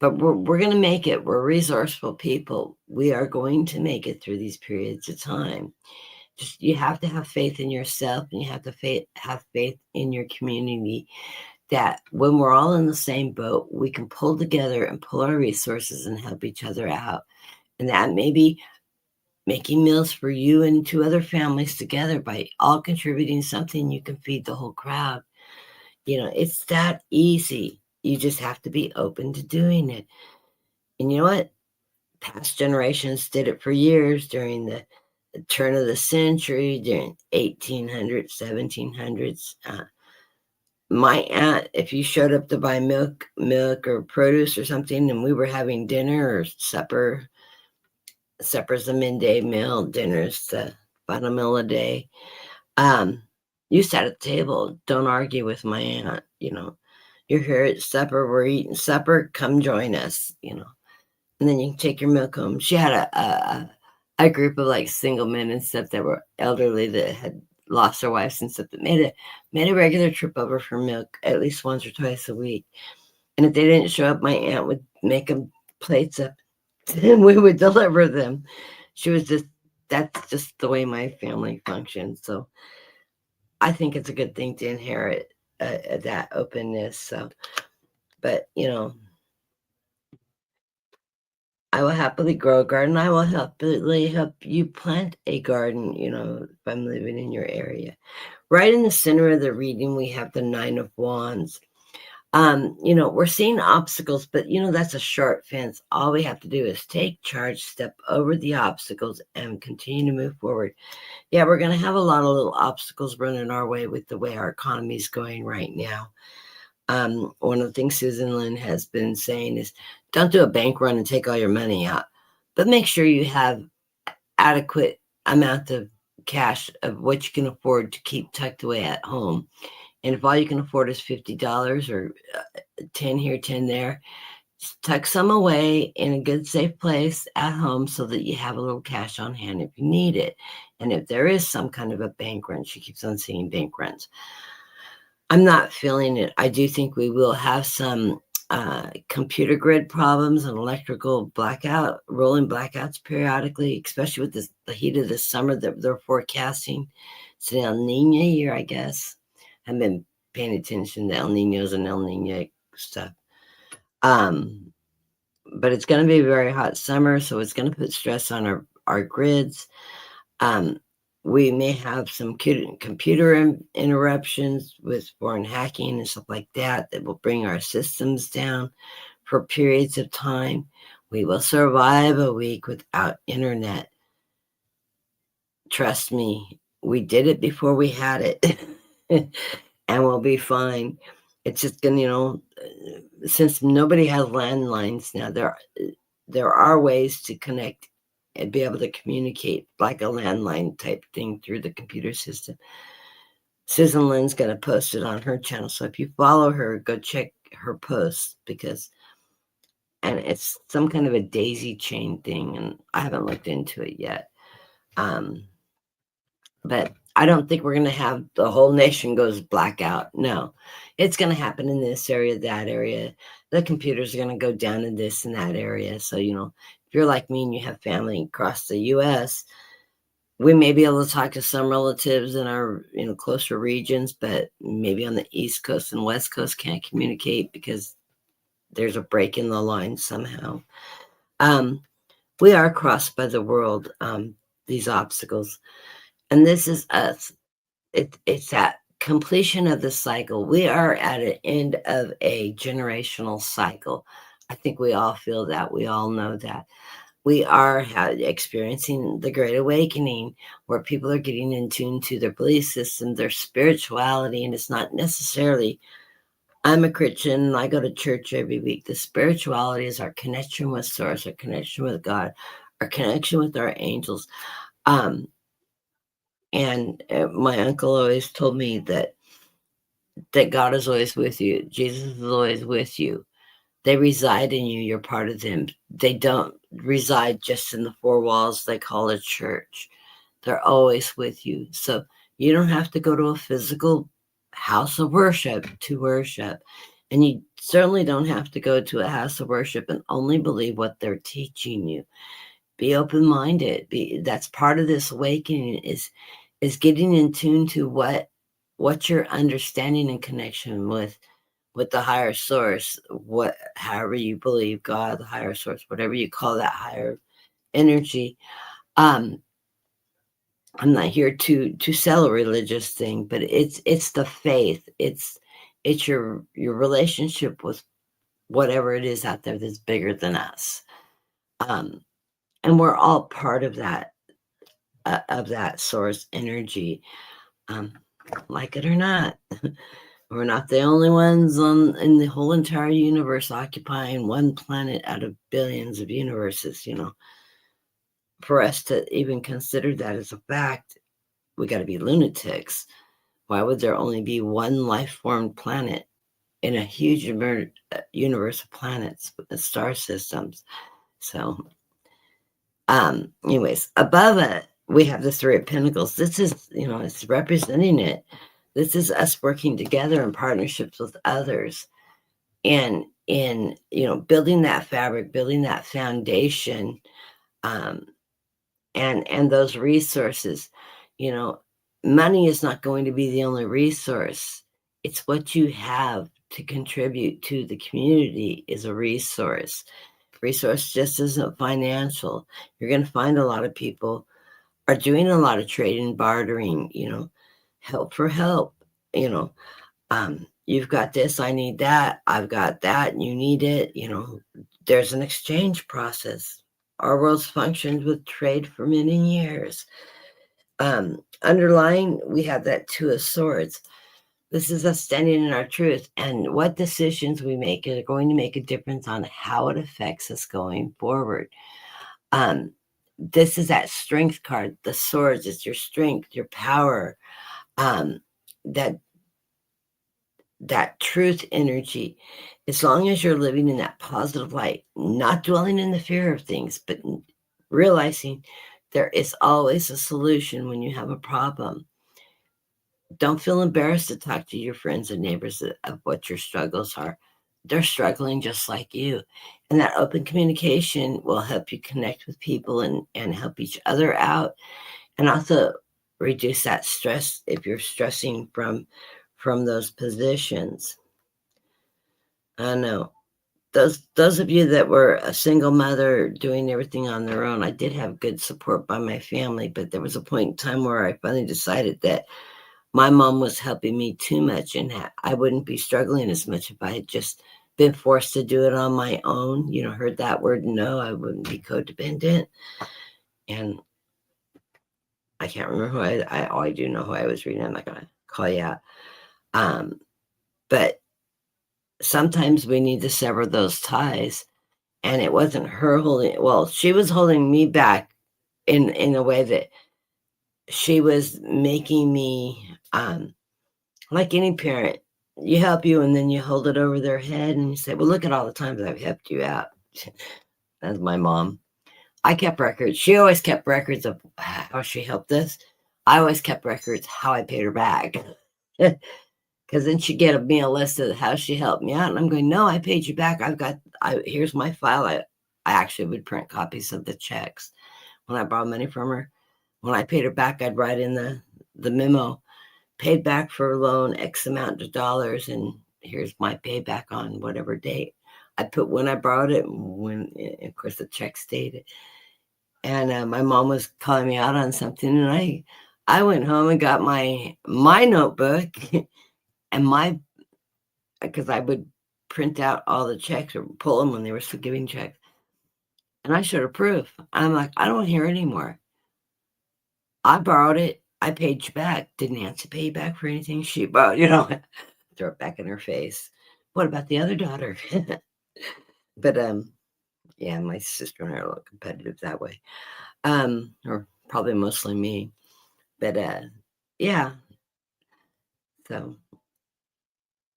A: But we're going to make it. We're resourceful people. We are going to make it through these periods of time. Just, you have to have faith in yourself, and you have to have faith in your community, that when we're all in the same boat, we can pull together and pull our resources and help each other out. And that may be making meals for you and 2 other families together. By all contributing something, you can feed the whole crowd. It's that easy. You just have to be open to doing it. And you know what? Past generations did it for years during the turn of the century, during 1800s, 1700s. my aunt, if you showed up to buy milk or produce or something, and we were having dinner or supper's the midday meal, dinner's the final meal of the day. You sat at the table. Don't argue with my aunt. You're here at supper. We're eating supper. Come join us. And then you can take your milk home. She had a group of like single men and stuff that were elderly that had lost their wives and stuff that made a regular trip over for milk at least once or twice a week. And if they didn't show up, my aunt would make them plates up and we would deliver them. That's just the way my family functions. So I think it's a good thing to inherit that openness. So, but I will happily grow a garden. I will happily help you plant a garden, if I'm living in your area. Right in the center of the reading, we have the Nine of Wands. We're seeing obstacles, but that's a short fence. All we have to do is take charge, step over the obstacles, and continue to move forward. Yeah, we're going to have a lot of little obstacles running our way with the way our economy is going right now. One of the things Susan Lynn has been saying is don't do a bank run and take all your money out, but make sure you have adequate amount of cash of what you can afford to keep tucked away at home. And if all you can afford is $50 or 10 here, 10 there, tuck some away in a good, safe place at home so that you have a little cash on hand if you need it. And if there is some kind of a bank run, she keeps on seeing bank runs. I'm not feeling it. I do think we will have some computer grid problems and electrical rolling blackouts periodically, especially with the heat of the summer that they're forecasting. It's an El Nino year, I guess. I've been paying attention to El Ninos and El Nino stuff. But it's going to be a very hot summer, so it's going to put stress on our grids. We may have some computer interruptions with foreign hacking and stuff like that will bring our systems down for periods of time. We will survive a week without internet. Trust me, we did it before we had it, and we'll be fine. It's just going to, since nobody has landlines now, there are ways to connect and be able to communicate like a landline type thing through the computer system. Susan Lynn's going to post it on her channel. So if you follow her, go check her posts and it's some kind of a daisy chain thing. And I haven't looked into it yet. But I don't think we're going to have the whole nation goes blackout. No, it's going to happen in this area, that area. The computers are going to go down in this and that area. So, if you're like me and you have family across the U.S., we may be able to talk to some relatives in our, closer regions, but maybe on the East Coast and West Coast can't communicate because there's a break in the line somehow. We are crossed by the world, these obstacles. And this is us. It's that completion of the cycle. We are at an end of a generational cycle. I think we all feel that. We all know that. We are experiencing the Great Awakening, where people are getting in tune to their belief system, their spirituality, and it's not necessarily, I'm a Christian, I go to church every week. The spirituality is our connection with Source, our connection with God, our connection with our angels. And my uncle always told me that God is always with you. Jesus is always with you. They reside in you. You're part of them. They don't reside just in the four walls they call a church. They're always with you. So you don't have to go to a physical house of worship to worship. And you certainly don't have to go to a house of worship and only believe what they're teaching you. Be open-minded. That's part of this awakening is getting in tune to what you're understanding and connection with the higher source, however you believe, God, the higher source, whatever you call that higher energy. I'm not here to sell a religious thing, but it's the faith. It's your relationship with whatever it is out there that's bigger than us. And we're all part of that source energy, like it or not. We're not the only ones in the whole entire universe occupying one planet out of billions of universes, For us to even consider that as a fact, we got to be lunatics. Why would there only be one life-formed planet in a huge universe of planets with the star systems? So, anyways, above it, we have the Three of Pentacles. This is, it's representing it. This is us working together in partnerships with others and in, building that fabric, building that foundation, and those resources. Money is not going to be the only resource. It's what you have to contribute to the community is a resource. Resource just isn't financial. You're going to find a lot of people are doing a lot of trading, bartering, help for help, you've got this, I need that, I've got that, you need it, there's an exchange process. Our world's functioned with trade for many years. Underlying, we have that Two of Swords. This is us standing in our truth, and what decisions we make are going to make a difference on how it affects us going forward. This is that strength card. The swords is your strength, your power, that truth energy. As long as you're living in that positive light, not dwelling in the fear of things, but realizing there is always a solution when you have a problem. Don't feel embarrassed to talk to your friends and neighbors of what your struggles are. They're struggling just like you. And that open communication will help you connect with people and help each other out, and also reduce that stress if you're stressing from those positions. I know. Those of you that were a single mother doing everything on their own, I did have good support by my family, but there was a point in time where I finally decided that my mom was helping me too much, and I wouldn't be struggling as much if I had just been forced to do it on my own. Heard that word no, I wouldn't be codependent. And I can't remember who I do know who I was reading. I'm not going to call you out. But sometimes we need to sever those ties. And it wasn't her she was holding me back in a way that she was making me, like any parent, you help you and then you hold it over their head and you say, well, look at all the times I've helped you out. That's my mom. I kept records. She always kept records of how she helped us. I always kept records how I paid her back. Because then she'd get me a list of how she helped me out. And I'm going, no, I paid you back. Here's my file. I actually would print copies of the checks when I borrowed money from her. When I paid her back, I'd write in the memo, paid back for a loan, X amount of dollars, and here's my payback on whatever date. I put when I borrowed it, when, of course, the check stayed. And my mom was calling me out on something, and I went home and got my notebook and because I would print out all the checks or pull them when they were still giving checks. And I showed her proof. I'm like, I don't hear anymore. I borrowed it. I paid you back. Did Nancy pay you back for anything she borrowed? Throw it back in her face. What about the other daughter? But yeah, my sister and I are a little competitive that way. Or probably mostly me. But yeah. So,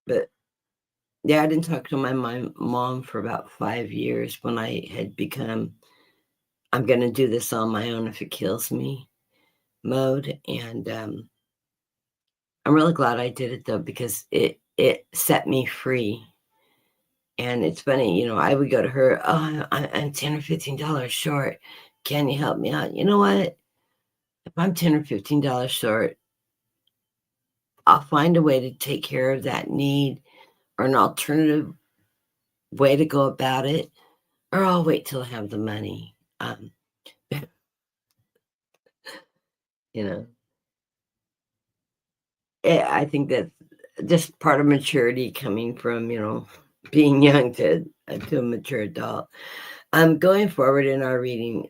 A: but yeah, I didn't talk to my mom for about 5 years when I had become, I'm going to do this on my own if it kills me mode. And I'm really glad I did it though, because it set me free. And it's funny, I would go to her, oh, I'm $10 or $15 short. Can you help me out? You know what? If I'm $10 or $15 short, I'll find a way to take care of that need, or an alternative way to go about it, or I'll wait till I have the money. I think that's just part of maturity coming from, being young to a mature adult. Going forward in our reading,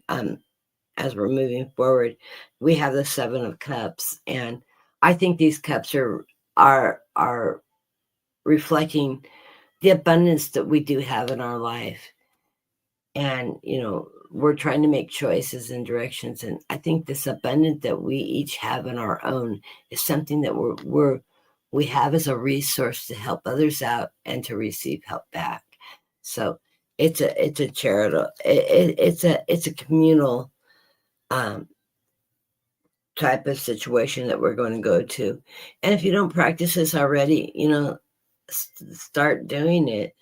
A: as we're moving forward, we have the Seven of Cups, and I think these cups are reflecting the abundance that we do have in our life. And, we're trying to make choices and directions. And I think this abundance that we each have in our own is something that we have as a resource to help others out and to receive help back. So it's a charitable, it's a communal type of situation that we're going to go to. And if you don't practice this already, start doing it.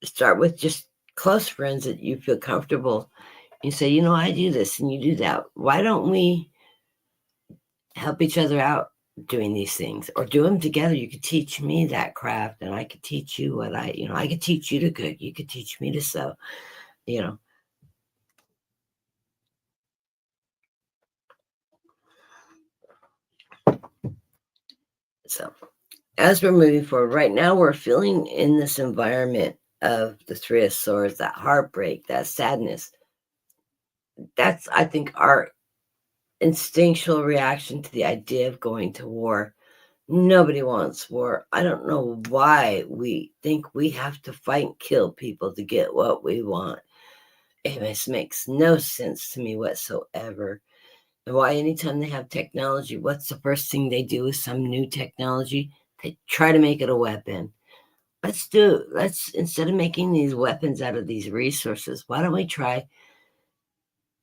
A: Start with just close friends that you feel comfortable. You say, I do this and you do that. Why don't we help each other out doing these things, or do them together? You could teach me that craft and I could teach you what I could teach you to cook. You could teach me to sew, So as we're moving forward right now, we're feeling in this environment of the Three of Swords, that heartbreak, that sadness. That's, I think, our instinctual reaction to the idea of going to war. Nobody wants war. I don't know why we think we have to fight and kill people to get what we want. It just makes no sense to me whatsoever. And why anytime they have technology, what's the first thing they do with some new technology? They try to make it a weapon. Let's instead of making these weapons out of these resources, why don't we try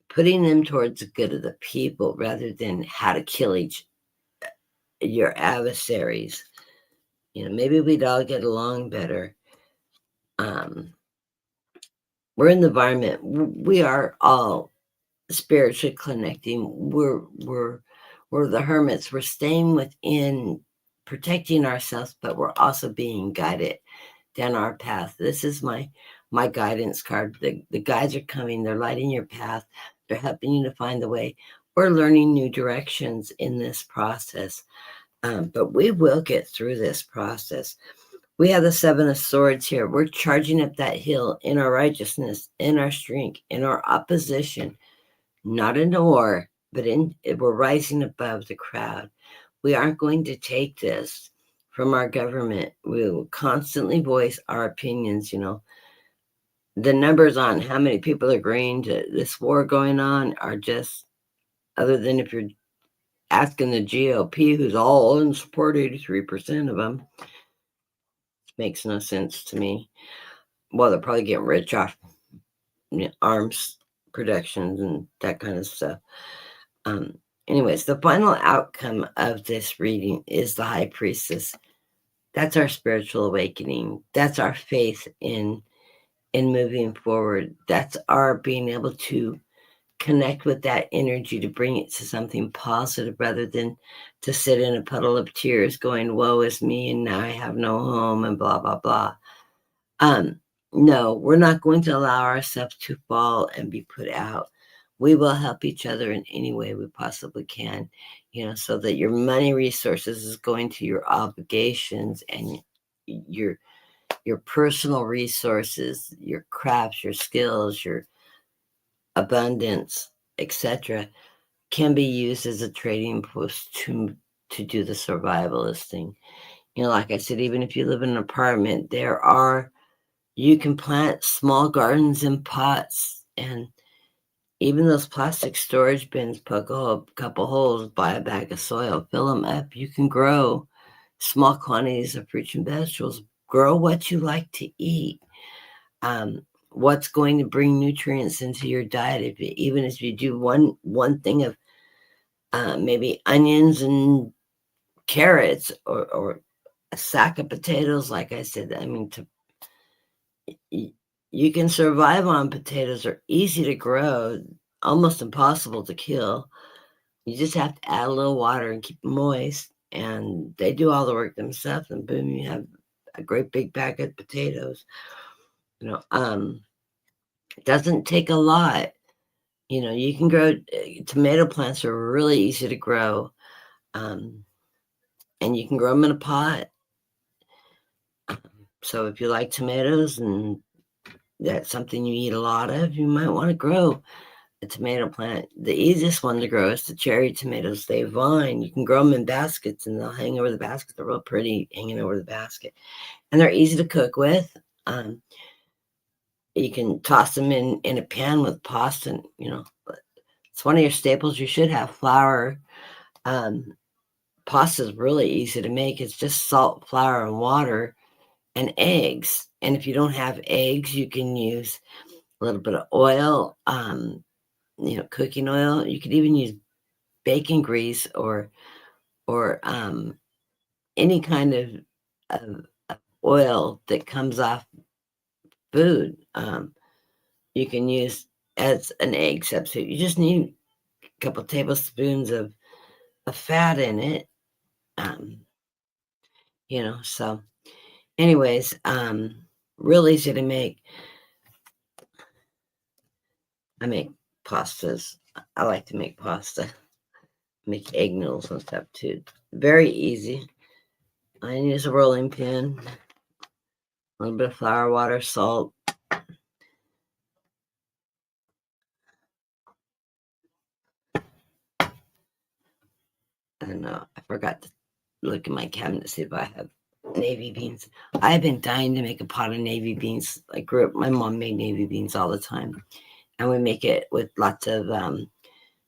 A: putting them towards the good of the people rather than how to kill your adversaries? Maybe we'd all get along better. We're in the environment. We are all spiritually connecting. We're the hermits. We're staying within, protecting ourselves, but we're also being guided down our path. This is my guidance card. The guides are coming. They're lighting your path. They're helping you to find the way. We're learning new directions in this process. But we will get through this process. We have the Seven of Swords here. We're charging up that hill in our righteousness, in our strength, in our opposition, not in war, but we're rising above the crowd. We aren't going to take this from our government. We will constantly voice our opinions. The numbers on how many people are agreeing to this war going on are just, other than if you're asking the GOP, who's all in support, 83% of them, makes no sense to me. Well, they're probably getting rich off arms productions and that kind of stuff. Anyways, the final outcome of this reading is the High Priestess. That's our spiritual awakening. That's our faith in moving forward. That's our being able to connect with that energy to bring it to something positive rather than to sit in a puddle of tears going, woe is me, and now I have no home and blah, blah, blah. No, we're not going to allow ourselves to fall and be put out. We will help each other in any way we possibly can, so that your money resources is going to your obligations, and your personal resources, your crafts, your skills, your abundance, etc., can be used as a trading post to do the survivalist thing. Like I said, even if you live in an apartment, you can plant small gardens in pots, and even those plastic storage bins, poke a couple holes, buy a bag of soil, fill them up. You can grow small quantities of fruits and vegetables. Grow what you like to eat. What's going to bring nutrients into your diet? Even if you do one thing of maybe onions and carrots, or a sack of potatoes, like I said, you can survive on potatoes. They're easy to grow, almost impossible to kill. You just have to add a little water and keep them moist, and they do all the work themselves, and boom, you have a great big bag of potatoes. It doesn't take a lot. You can grow tomato plants are really easy to grow, and you can grow them in a pot. So if you like tomatoes and that's something you eat a lot of, you might want to grow a tomato plant. The easiest one to grow is the cherry tomatoes. They vine. You can grow them in baskets, and they'll hang over the basket. They're real pretty hanging over the basket, and they're easy to cook with. You can toss them in a pan with pasta, and it's one of your staples. You should have flour. Pasta is really easy to make. It's just salt, flour, and water, and eggs. And if you don't have eggs, you can use a little bit of oil, cooking oil. You could even use bacon grease or any kind of oil that comes off food. You can use as an egg substitute. You just need a couple tablespoons of fat in it. So anyways, real easy to make. I make pastas. I like to make pasta. Make egg noodles and stuff too. Very easy. I use a rolling pin, a little bit of flour, water, salt. And I forgot to look in my cabinet to see if I have navy beans. I've been dying to make a pot of navy beans. I grew up, my mom made navy beans all the time. And we make it with lots of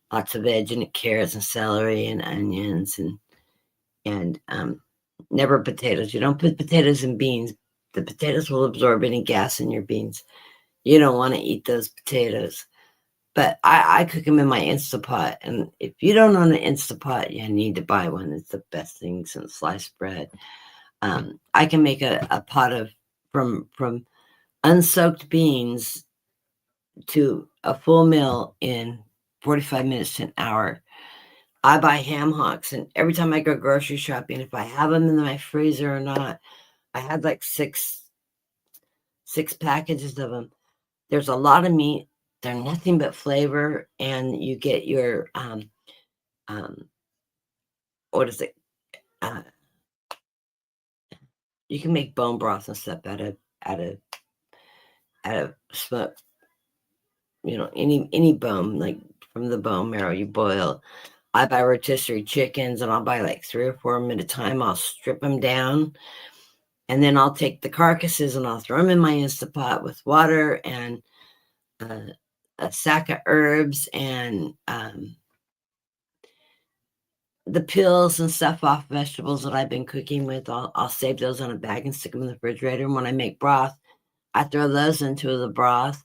A: veg and carrots and celery and onions and never potatoes. You don't put potatoes in beans. The potatoes will absorb any gas in your beans. You don't want to eat those potatoes. But I cook them in my Instapot. And if you don't own an Instapot, you need to buy one. It's the best thing since sliced bread. I can make a pot of from unsoaked beans to a full meal in 45 minutes to an hour. I buy ham hocks, and every time I go grocery shopping, if I have them in my freezer or not, I had like six packages of them. There's a lot of meat. They're nothing but flavor, and you get your what is it? You can make bone broth and stuff out of smoke. Any bone, like from the bone marrow, you boil. I buy rotisserie chickens, and I'll buy like 3 or 4 of them at a time. I'll strip them down, and then I'll take the carcasses and I'll throw them in my Instapot with water and a sack of herbs and the peels and stuff off vegetables that I've been cooking with. I'll save those on a bag and stick them in the refrigerator. And when I make broth, I throw those into the broth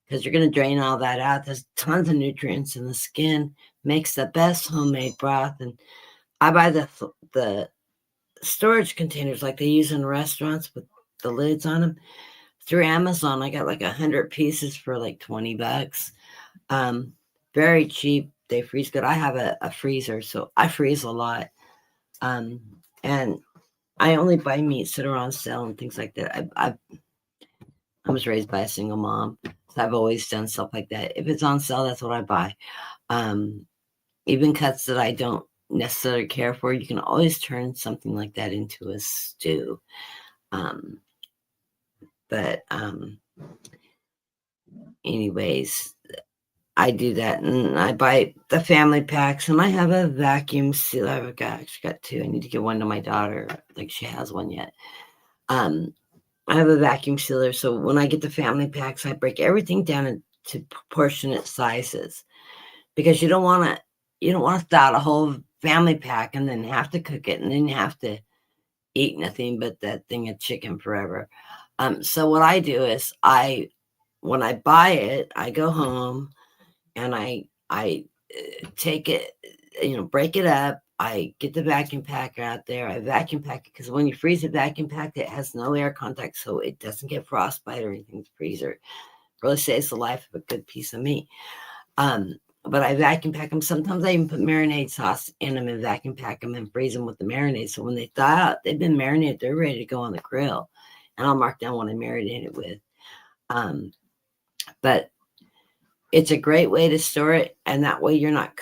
A: because you're going to drain all that out. There's tons of nutrients in the skin. Makes the best homemade broth. And I buy the storage containers like they use in restaurants with the lids on them through Amazon. I got like 100 pieces for like $20. Very cheap. They freeze good. I have a freezer, so I freeze a lot. And I only buy meats that are on sale and things like that. I was raised by a single mom, so I've always done stuff like that. If it's on sale, that's what I buy. Even cuts that I don't necessarily care for, you can always turn something like that into a stew. Anyways, I do that, and I buy the family packs, and I have a vacuum sealer. I've actually got 2. I need to get one to my daughter. I think she has one yet. I have a vacuum sealer, so when I get the family packs, I break everything down into proportionate sizes because you don't want to thaw out a whole family pack and then have to cook it and then you have to eat nothing but that thing of chicken forever. So what I do is when I buy it, I go home and I take it, break it up. I get the vacuum packer out there. I vacuum pack it because when you freeze a vacuum pack, it has no air contact, so it doesn't get frostbite or anything in the freezer. It really saves the life of a good piece of meat. But I vacuum pack them. Sometimes I even put marinade sauce in them and vacuum pack them and freeze them with the marinade. So when they thaw out, they've been marinated. They're ready to go on the grill. And I'll mark down what I marinated with. But it's a great way to store it. And that way you're not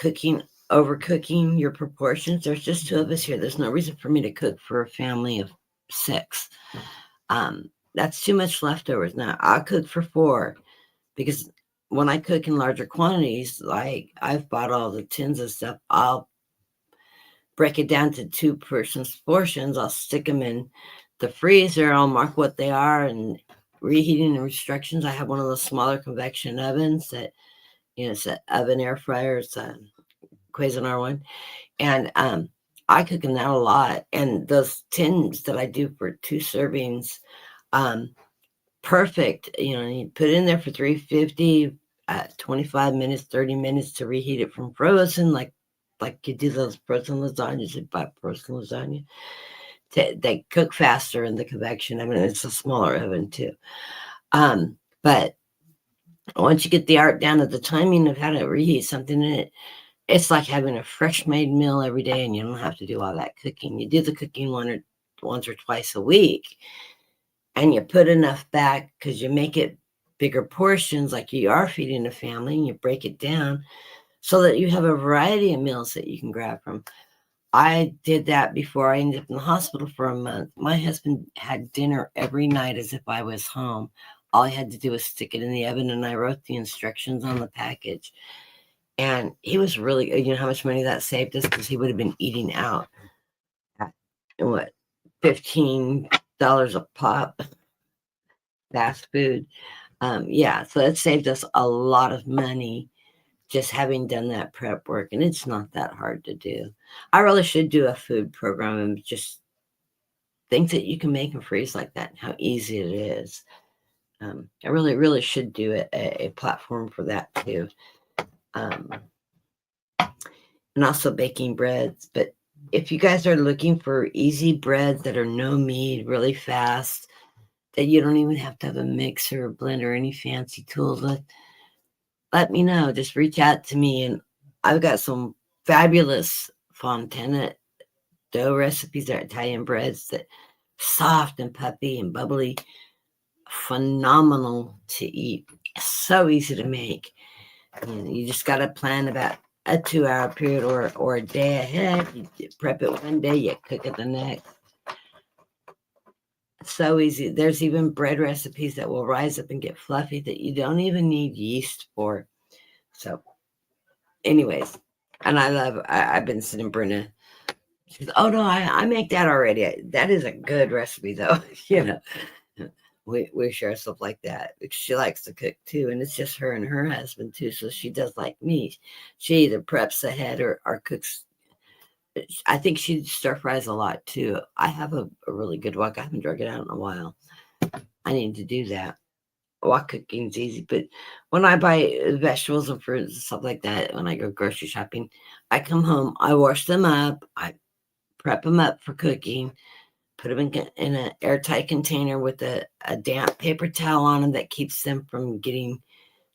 A: overcooking your proportions. There's just 2 of us here. There's no reason for me to cook for a family of 6. That's too much leftovers. Now I'll cook for 4 because when I cook in larger quantities, like I've bought all the tins of stuff, I'll break it down to 2-person portions. I'll stick them in the freezer. I'll mark what they are and reheating restrictions. I have one of those smaller convection ovens that, it's an oven air fryer. It's a Cuisinart one. And I cook in that a lot. And those tins that I do for 2 servings, perfect. You put it in there for 350, 25 minutes, 30 minutes to reheat it from frozen, like you do those frozen lasagnas. You buy frozen lasagna. They cook faster in the convection oven. It's a smaller oven too. But once you get the art down of the timing of how to reheat something in it, it's like having a fresh made meal every day, and you don't have to do all that cooking. You do the cooking once or twice a week, and you put enough back because you make it bigger portions like you are feeding a family, and you break it down so that you have a variety of meals that you can grab from. I did that before I ended up in the hospital for a month. My husband had dinner every night as if I was home. All I had to do was stick it in the oven, and I wrote the instructions on the package. And he was really, how much money that saved us, because he would have been eating out at, what, $15 a pop, fast food. So it saved us a lot of money just having done that prep work, and it's not that hard to do. I really should do a food program and just things that you can make and freeze like that, and how easy it is. I really, really should do a platform for that too. And also baking breads. But if you guys are looking for easy breads that are no meat, really fast, that you don't even have to have a mixer or blender or any fancy tools, let me know. Just reach out to me, and I've got some fabulous Fontana dough recipes. They're Italian breads that soft and puffy and bubbly, phenomenal to eat, so easy to make. You just got to plan about a 2-hour period or a day ahead. You prep it one day, you cook it the next. So easy. There's even bread recipes that will rise up and get fluffy that you don't even need yeast for. So anyways, and I've been sitting Brenda. She's, oh no, I make that already. That is a good recipe though. We share stuff like that because she likes to cook too, and it's just her and her husband too. So she does like me. She either preps ahead or cooks. I think she stir fries a lot too. I have a really good wok. I haven't drug it out in a while. I need to do that. Wok cooking's easy, but when I buy vegetables and fruits and stuff like that, when I go grocery shopping, I come home, I wash them up, I prep them up for cooking, put them in an airtight container with a damp paper towel on them that keeps them from getting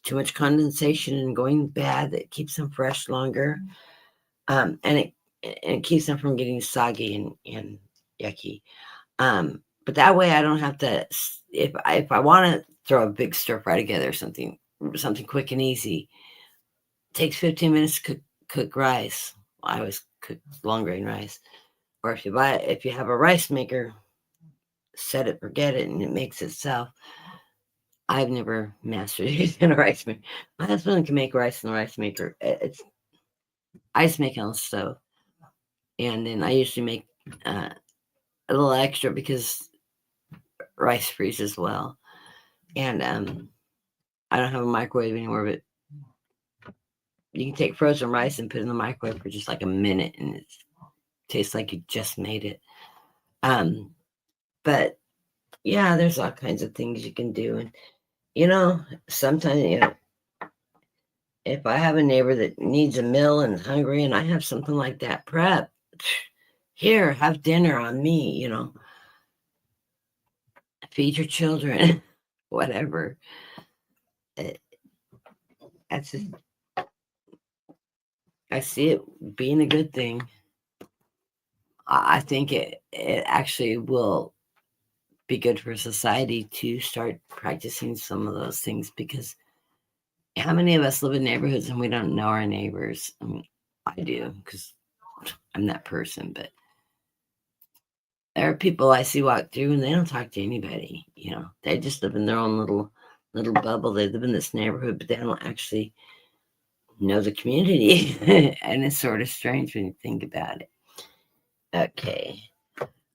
A: too much condensation and going bad, that keeps them fresh longer. And it keeps them from getting soggy and yucky. But that way I don't have to, if I want to throw a big stir fry together, something quick and easy, it takes 15 minutes to cook rice. I always cook long grain rice. Or if you have a rice maker, set it, forget it, and it makes itself. I've never mastered using a rice maker. My husband can make rice in the rice maker. I just make it on the stove. And then I usually make a little extra because rice freezes well. And I don't have a microwave anymore, but you can take frozen rice and put it in the microwave for just like a minute, and it tastes like you just made it. But yeah, there's all kinds of things you can do. And sometimes, if I have a neighbor that needs a meal and is hungry and I have something like that prep, here, have dinner on me, feed your children, whatever. That's just, I see it being a good thing. I think it actually will be good for society to start practicing some of those things, because how many of us live in neighborhoods and we don't know our neighbors? I mean, I do, because I'm that person, but there are people I see walk through and they don't talk to anybody. They just live in their own little little bubble. They live in this neighborhood, but they don't actually know the community. And it's sort of strange when you think about it. Okay.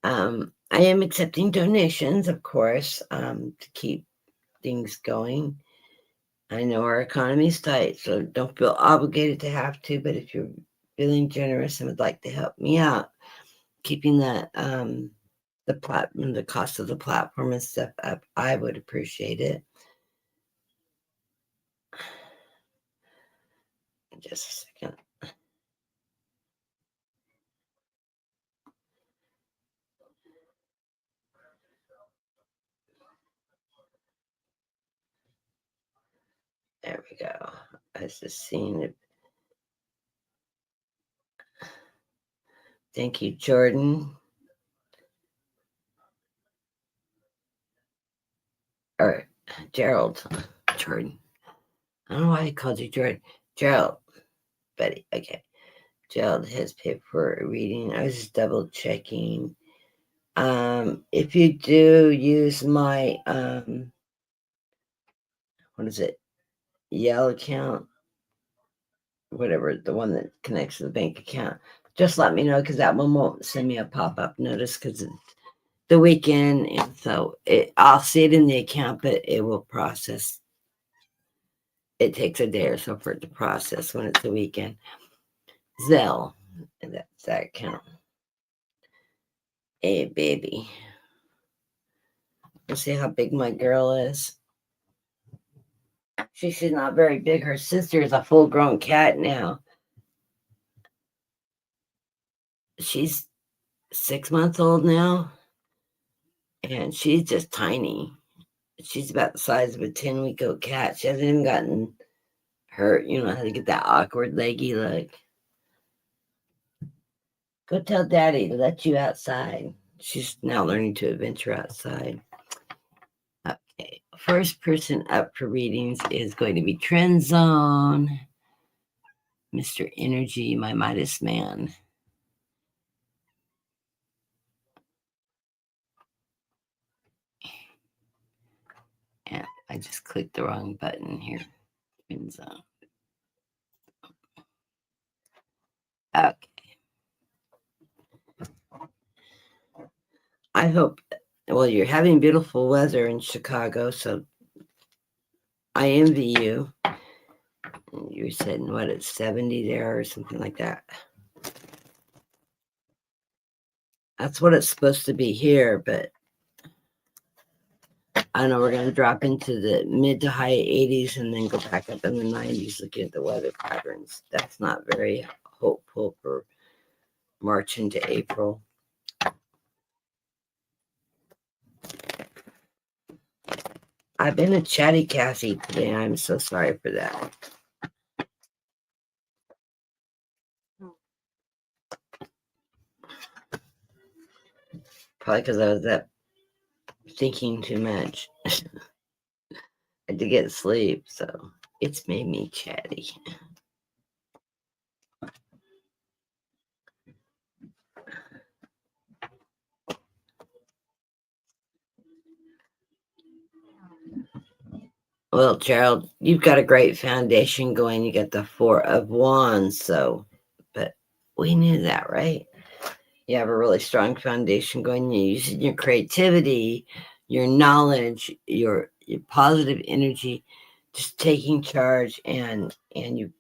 A: I am accepting donations, of course, to keep things going. I know our economy's tight, so don't feel obligated to have to, but if you're feeling generous and would like to help me out, keeping the platform, the cost of the platform and stuff up, I would appreciate it. Just a second. There we go. I was just seeing it. Thank you, Jordan. Or Gerald. Jordan. I don't know why I called you Jordan. Gerald. Betty. Okay. Gerald has paid for a reading. I was just double checking. If you do use my what is it? Yale account, whatever, the one that connects to the bank account, just let me know, because that one won't send me a pop-up notice because it's the weekend, and so I'll see it in the account, but it will process. It takes a day or so for it to process when it's the weekend. Zelle, and that's that account. Hey, baby. Let's see how big my girl is. She's not very big. Her sister is a full-grown cat now. She's 6 months old now, and she's just tiny. She's about the size of a 10-week-old cat. She hasn't even gotten hurt. You know how to get that awkward leggy look. Go tell Daddy to let you outside. She's now learning to adventure outside. Okay, first person up for readings is going to be Trend Zone, Mr. Energy, my Midas man. And I just clicked the wrong button here. Trend Zone. Okay. I hope, well, you're having beautiful weather in Chicago, so I envy you. You said, what, it's 70 there or something like that. That's what it's supposed to be here, but I know we're going to drop into the mid to high 80s and then go back up in the 90s looking at the weather patterns. That's not very hopeful for March into April. I've been a chatty Cassie today. I'm so sorry for that. Probably because I was up thinking too much. I had to get sleep, so it's made me chatty. Well, Gerald, you've got a great foundation going. You got the 4 of Wands, so, but we knew that, right? You have a really strong foundation going. You're using your creativity, your knowledge, your positive energy, just taking charge, and you've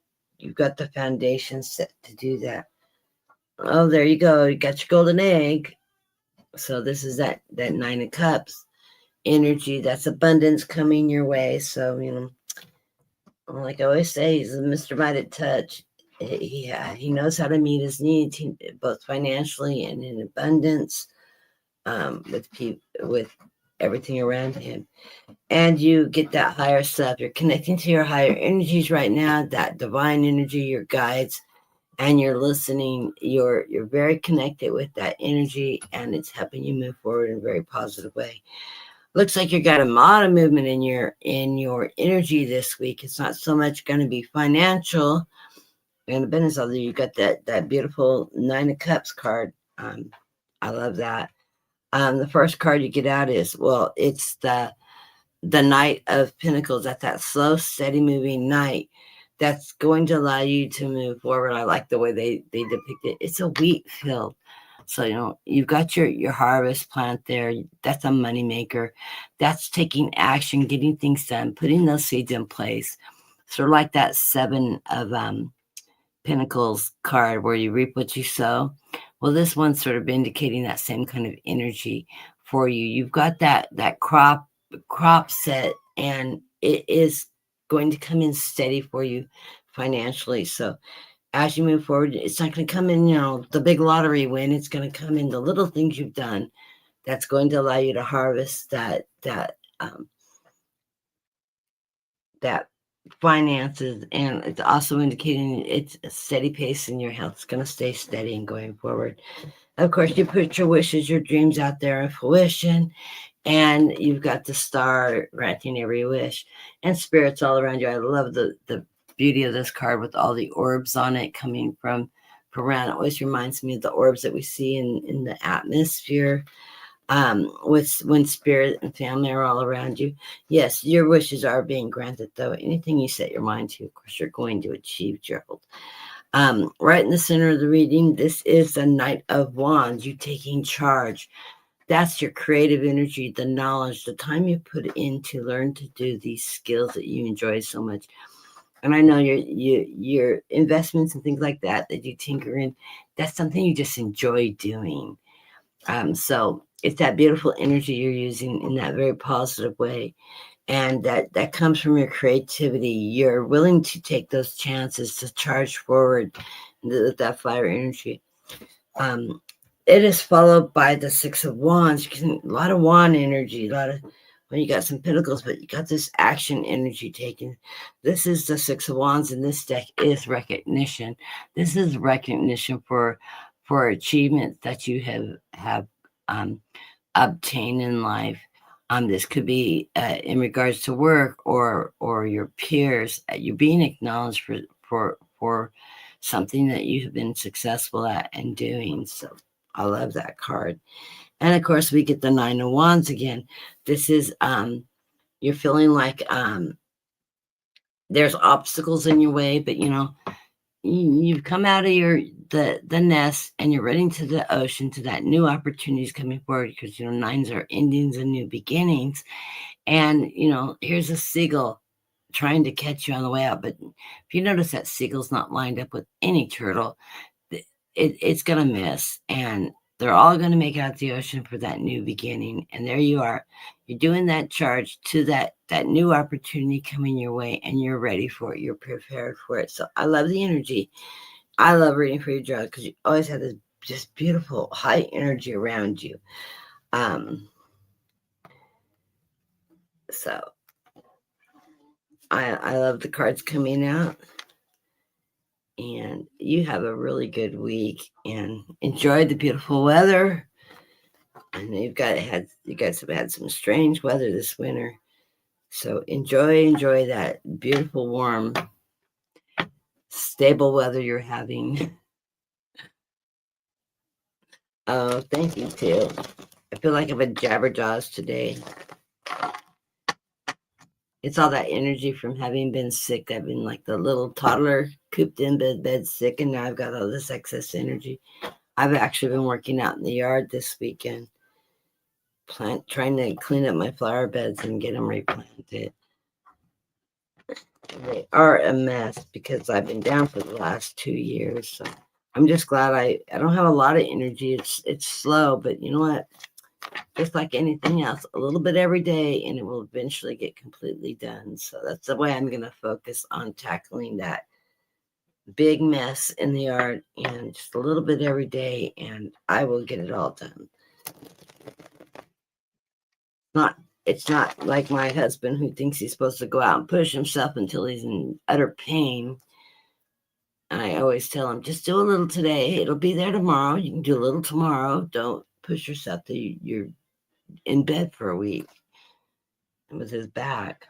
A: got the foundation set to do that. Oh, there you go. You got your golden egg. So this is that 9 of Cups energy. That's abundance coming your way. So, you know, like I always say, he's a Mr. Mighty Touch. He knows how to meet his needs, both financially and in abundance, with everything around him. And you get that higher self. You're connecting to your higher energies right now, that divine energy, your guides, and you're listening. You're very connected with that energy, and it's helping you move forward in a very positive way. Looks like you got a lot of movement in your energy this week. It's not so much going to be financial and business, although you got that beautiful 9 of Cups card. I love that. The first card you get out is, well, it's the the Knight of Pentacles, at that slow, steady moving knight that's going to allow you to move forward. I like the way they depict it. It's a wheat field. So, you've got your harvest plant there. That's a money maker. That's taking action, getting things done, putting those seeds in place. Sort of like that 7 of Pentacles card where you reap what you sow. Well, this one's sort of indicating that same kind of energy for you. You've got that crop set, and it is going to come in steady for you financially. So as you move forward, it's not going to come in, the big lottery win. It's going to come in the little things you've done that's going to allow you to harvest that finances. And it's also indicating it's a steady pace in your health. It's going to stay steady and going forward. Of course, you put your wishes, your dreams out there in fruition, and you've got the star granting every wish, and spirits all around you. I love the beauty of this card with all the orbs on it coming from around. It always reminds me of the orbs that we see in the atmosphere. When spirit and family are all around you. Yes, your wishes are being granted, though. Anything you set your mind to, of course, you're going to achieve, Gerald. Right in the center of the reading, this is the Knight of Wands, you taking charge. That's your creative energy, the knowledge, the time you put in to learn to do these skills that you enjoy so much. And I know your investments and things like that you tinker in, that's something you just enjoy doing. So it's that beautiful energy you're using in that very positive way. And that comes from your creativity. You're willing to take those chances to charge forward with that fire energy. It is followed by the 6 of Wands. A lot of wand energy, you got some pentacles, but you got this action energy taken. This is the 6 of Wands, and this deck is recognition. This is recognition for achievements that you have obtained in life. This could be in regards to work or your peers. You're being acknowledged for something that you have been successful at and doing. So I love that card. And of course, we get the 9 of Wands again. This is you're feeling like there's obstacles in your way, but you've come out of the nest and you're running to the ocean, to that new opportunities coming forward, because 9s are endings and new beginnings. And here's a seagull trying to catch you on the way out, but if you notice that seagull's not lined up with any turtle, it's gonna miss, and they're all going to make it out the ocean for that new beginning. And there you are, you're doing that charge to that new opportunity coming your way, and you're ready for it, you're prepared for it. So I love the energy. I love reading for you, Gerald, because you always have this just beautiful high energy around you. So I love the cards coming out, and you have a really good week and enjoy the beautiful weather. I know you guys have had some strange weather this winter, so enjoy that beautiful, warm, stable weather you're having. Oh, thank you too. I feel like I've been jabberjaws today. It's all that energy from having been sick. I've been like the little toddler cooped in bed sick, and now I've got all this excess energy. I've actually been working out in the yard this weekend, trying to clean up my flower beds and get them replanted. They are a mess because I've been down for the last 2 years. So I'm just glad I don't have a lot of energy. It's slow, but you know what? Just like anything else, a little bit every day, and it will eventually get completely done. So that's the way I'm going to focus on tackling that big mess in the yard, and just a little bit every day, and I will get it all done. It's not like my husband, who thinks he's supposed to go out and push himself until he's in utter pain. And I always tell him, just do a little today. It'll be there tomorrow. You can do a little tomorrow. Don't push yourself till you're in bed for a week. And with his back.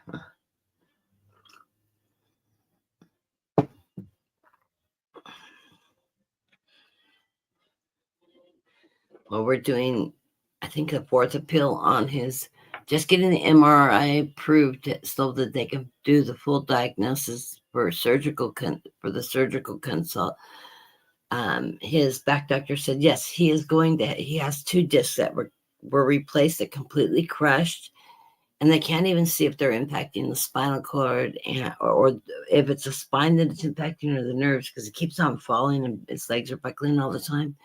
A: Well, we're doing, I think, the 4th appeal on his just getting the MRI approved so that they can do the full diagnosis for the surgical consult. His back doctor said yes, he has 2 discs that were replaced, that completely crushed, and they can't even see if they're impacting the spinal cord or if it's a spine that it's impacting, or the nerves, because it keeps on falling and his legs are buckling all the time.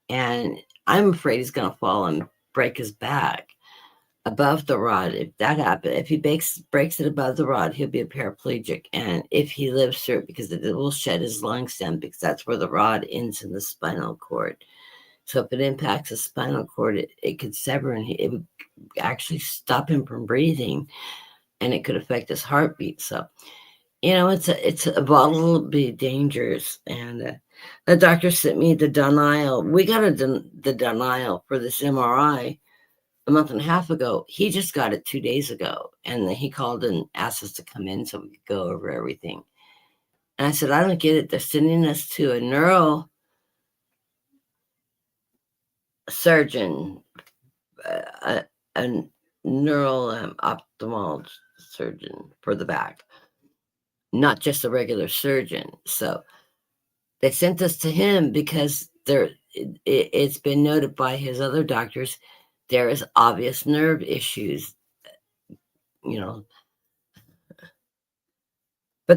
A: And I'm afraid he's going to fall and break his back above the rod. If that happens, if he breaks it above the rod, he'll be a paraplegic. And if he lives through it, because it will shut his lung stem, because that's where the rod ends in the spinal cord. So if it impacts the spinal cord, it could sever, and it would actually stop him from breathing, and it could affect his heartbeat. So, it's a volatile, dangerous. And the doctor sent me the denial. We got the denial for this MRI a month and a half ago. He just got it 2 days ago, and he called and asked us to come in so we could go over everything. And I said, I don't get it. They're sending us to a neurosurgeon, a neural ophthalmologist surgeon for the back, not just a regular surgeon. So they sent us to him because it's been noted by his other doctors there is obvious nerve issues, but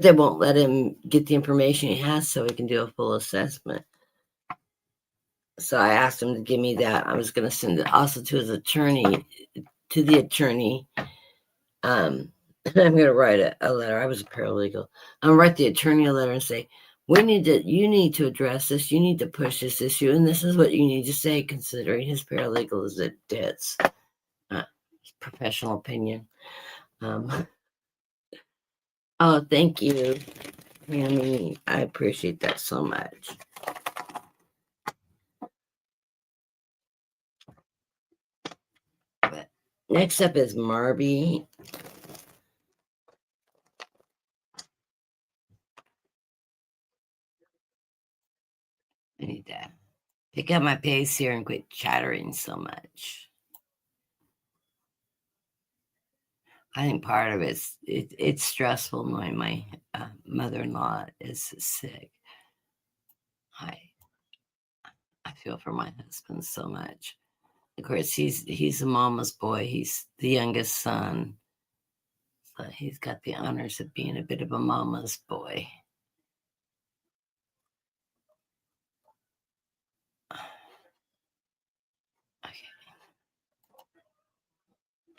A: they won't let him get the information he has so he can do a full assessment. So I asked him to give me that. I was going to send it also to the attorney. I'm going to write a letter. I was a paralegal. I'm going to write the attorney a letter and say, you need to address this. You need to push this issue. And this is what you need to say, considering his paralegal is a ditz. Professional opinion. Oh, thank you, Tammy. I appreciate that so much. But next up is Marby. I need to pick up my pace here and quit chattering so much. I think part of it's stressful knowing my mother-in-law is sick. I feel for my husband so much. Of course, he's a mama's boy. He's the youngest son, so he's got the honors of being a bit of a mama's boy. Okay.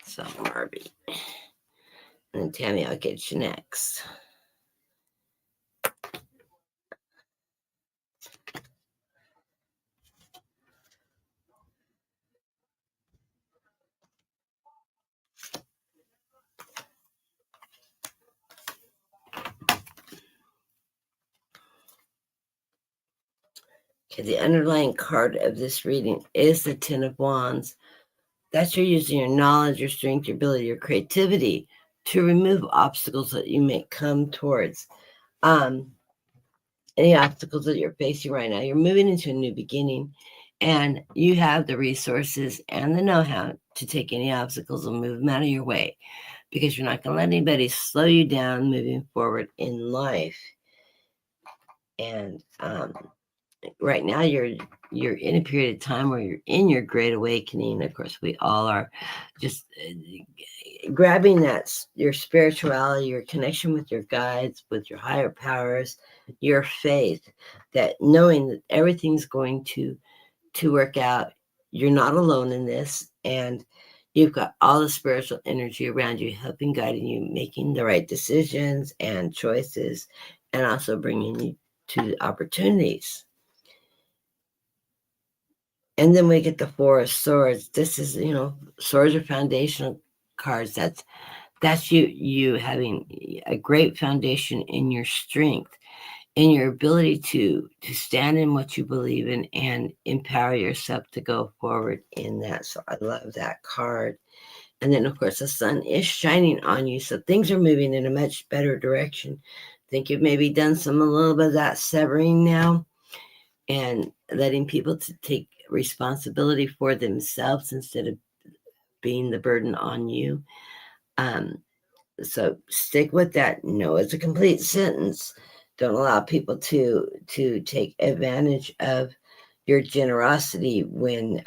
A: So Marby. And then Tammy, I'll get you next. Okay, the underlying card of this reading is the Ten of Wands. That's you're using your knowledge, your strength, your ability, your creativity to remove obstacles that you may come towards. Any obstacles that you're facing right now, you're moving into a new beginning, and you have the resources and the know-how to take any obstacles and move them out of your way, because you're not going to let anybody slow you down moving forward in life. And right now you're in a period of time where you're in your great awakening. Of course, we all are, just grabbing your spirituality, your connection with your guides, with your higher powers, your faith, that knowing that everything's going to work out. You're not alone in this, and you've got all the spiritual energy around you, helping, guiding you, making the right decisions and choices, and also bringing you to the opportunities. And then we get the Four of Swords. This is, swords are foundational cards. That's you having a great foundation in your strength, in your ability to stand in what you believe in and empower yourself to go forward in that. So I love that card. And then, of course, the sun is shining on you, so things are moving in a much better direction. I think you've maybe done a little bit of that severing now, and letting people to take responsibility for themselves instead of being the burden on you. So stick with that. No, it's a complete sentence. Don't allow people to take advantage of your generosity when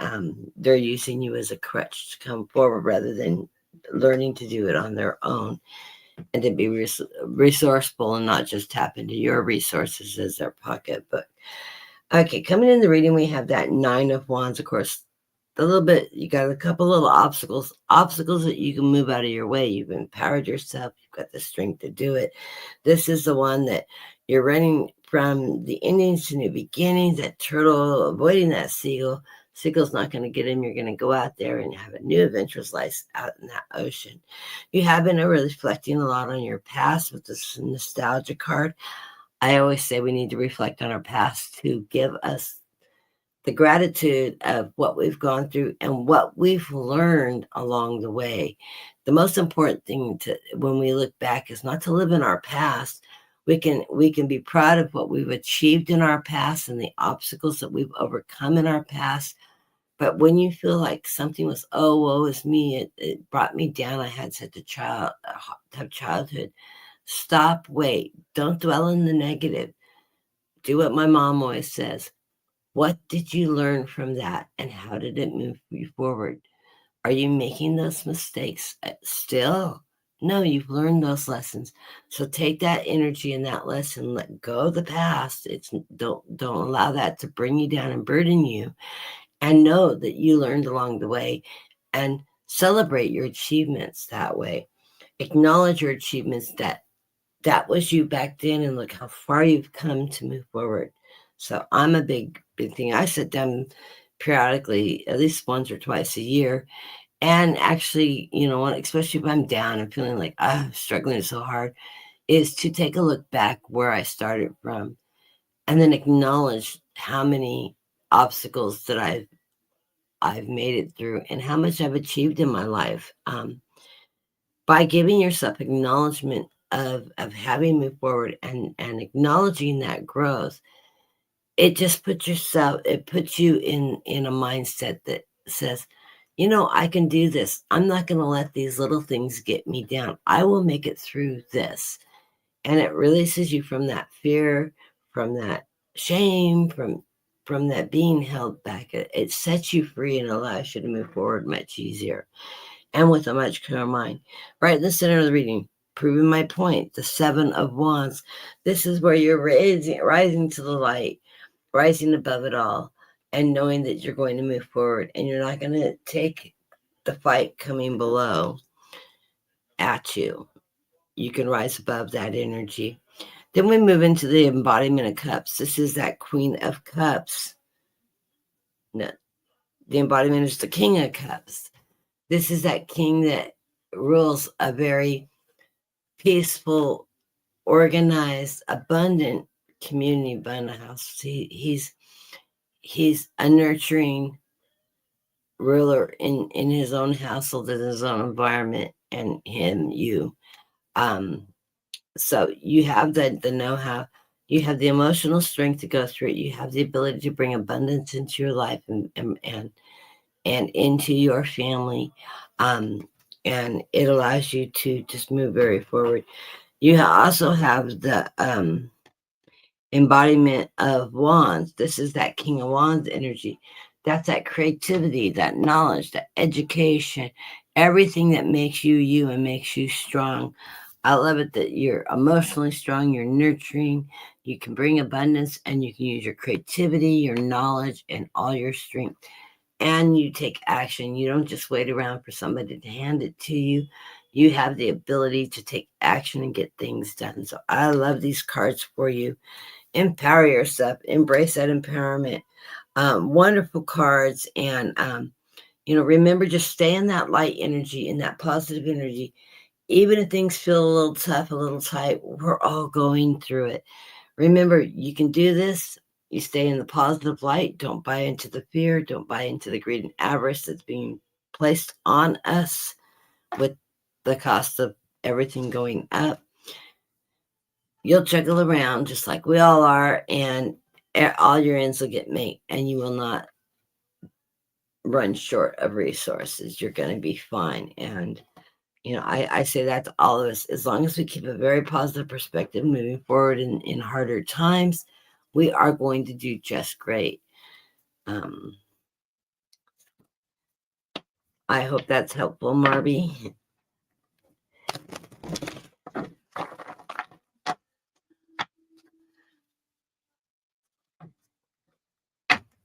A: they're using you as a crutch to come forward rather than learning to do it on their own, and to be resourceful and not just tap into your resources as their pocketbook. Okay, coming in the reading, we have that Nine of Wands. Of course, a little bit, you got a couple little obstacles that you can move out of your way. You've empowered yourself. You've got the strength to do it. This is the one that you're running from the endings to new beginnings, that turtle, avoiding that seagull. Seagull's not going to get him. You're going to go out there and have a new adventurous life out in that ocean. You have been reflecting a lot on your past with this nostalgia card. I always say we need to reflect on our past to give us the gratitude of what we've gone through and what we've learned along the way. The most important thing when we look back is not to live in our past. We can be proud of what we've achieved in our past and the obstacles that we've overcome in our past. But when you feel like something was, oh, woe is me, it brought me down, I had such a tough childhood. Stop, wait, don't dwell in the negative. Do what my mom always says. What did you learn from that, and how did it move you forward? Are you making those mistakes still? No, you've learned those lessons. So take that energy and that lesson, let go of the past. Don't allow that to bring you down and burden you, and know that you learned along the way, and celebrate your achievements that way. Acknowledge your achievements, that was you back then, and look how far you've come to move forward. So I'm a big thing. I sit down periodically, at least once or twice a year. And actually, especially if I'm down and feeling like I'm struggling so hard, is to take a look back where I started from, and then acknowledge how many obstacles that I've made it through and how much I've achieved in my life. By giving yourself acknowledgement of having moved forward and acknowledging that growth, it just puts you in a mindset that says, I can do this. I'm not going to let these little things get me down. I will make it through this. And it releases you from that fear, from that shame, from that being held back. It sets you free and allows you to move forward much easier and with a much clearer mind. Right in the center of the reading, proving my point, the Seven of Wands. This is where you're rising to the light, rising above it all, and knowing that you're going to move forward, and you're not going to take the fight coming below at you. You can rise above that energy. Then we move into the embodiment of cups. This is that Queen of Cups. No, the embodiment is the King of Cups. This is that king that rules a very peaceful, organized, abundant community, abundant house. He's a nurturing ruler in his own household, in his own environment, and you. So you have the know-how, you have the emotional strength to go through it, you have the ability to bring abundance into your life and into your family, and it allows you to just move very forward. You also have the embodiment of wands. This is that King of Wands energy. That's that creativity, that knowledge, that education, everything that makes you you and makes you strong. I love it that you're emotionally strong, you're nurturing, you can bring abundance, and you can use your creativity, your knowledge, and all your strength. And you take action. You don't just wait around for somebody to hand it to you. You have the ability to take action and get things done. So I love these cards for you. Empower yourself. Embrace that empowerment. Wonderful cards. And, remember, just stay in that light energy, in that positive energy. Even if things feel a little tough, a little tight, we're all going through it. Remember, you can do this. You stay in the positive light. Don't buy into the fear. Don't buy into the greed and avarice that's being placed on us with the cost of everything going up. You'll juggle around just like we all are, and all your ends will get made, and you will not run short of resources. You're going to be fine. And, I say that to all of us. As long as we keep a very positive perspective moving forward in harder times, we are going to do just great. I hope that's helpful, Marby.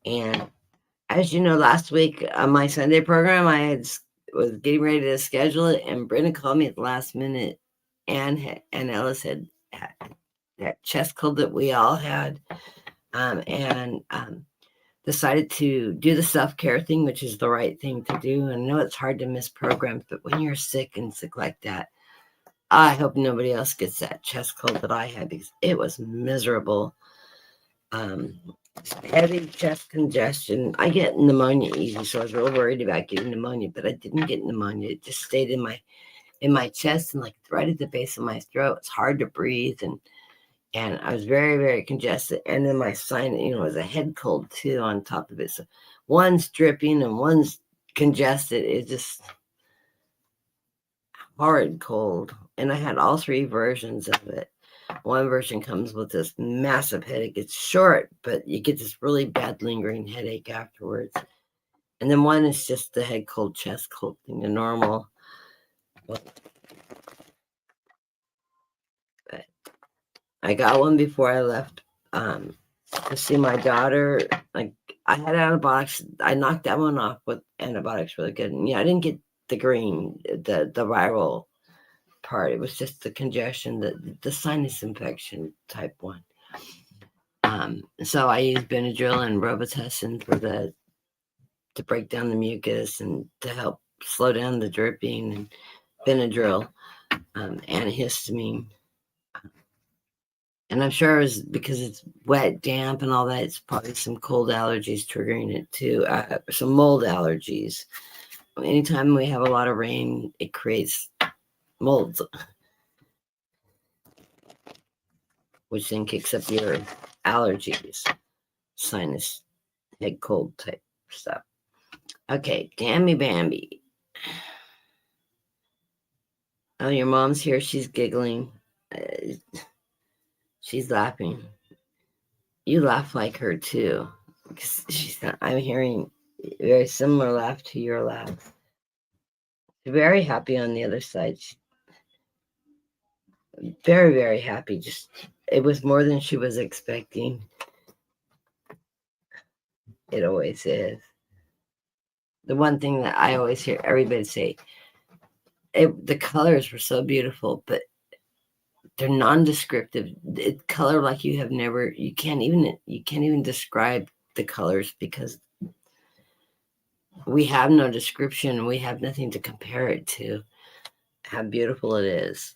A: And as you know, last week on my Sunday program, was getting ready to schedule it, and Brenda called me at the last minute, and Ellis had that chest cold that we all had, and decided to do the self-care thing, which is the right thing to do. And I know it's hard to miss programs, but when you're sick like that, I hope nobody else gets that chest cold that I had, because it was miserable. Heavy chest congestion. I get pneumonia easy, so I was real worried about getting pneumonia, but I didn't get pneumonia. It just stayed in my chest and like right at the base of my throat. It's hard to breathe, and I was very, very congested. And then my sinus, was a head cold too on top of it. So one's dripping and one's congested. It's just horrid cold. And I had all three versions of it. One version comes with this massive headache. It's short, but you get this really bad lingering headache afterwards. And then one is just the head cold, chest cold thing, the normal. But I got one before I left to see my daughter. Like, I had antibiotics. I knocked that one off with antibiotics really good. And I didn't get the green, the viral part. It was just the congestion, the sinus infection type one. So I used Benadryl and Robitussin to break down the mucus and to help slow down the dripping, and Benadryl, antihistamine. And I'm sure it was because it's wet, damp, and all that. It's probably some cold allergies triggering it too. Some mold allergies. Anytime we have a lot of rain, it creates molds, which then kicks up your allergies, sinus, head cold type stuff. Okay, Dammy Bambi. Oh, your mom's here. She's giggling. She's laughing. You laugh like her too. I'm hearing a very similar laugh to your laugh. Very happy on the other side. Very, very happy. Just, it was more than she was expecting. It always is. The one thing that I always hear everybody say, the colors were so beautiful, but they're non-descriptive. It's color like you can't even describe the colors, because we have no description. We have nothing to compare it to. How beautiful it is.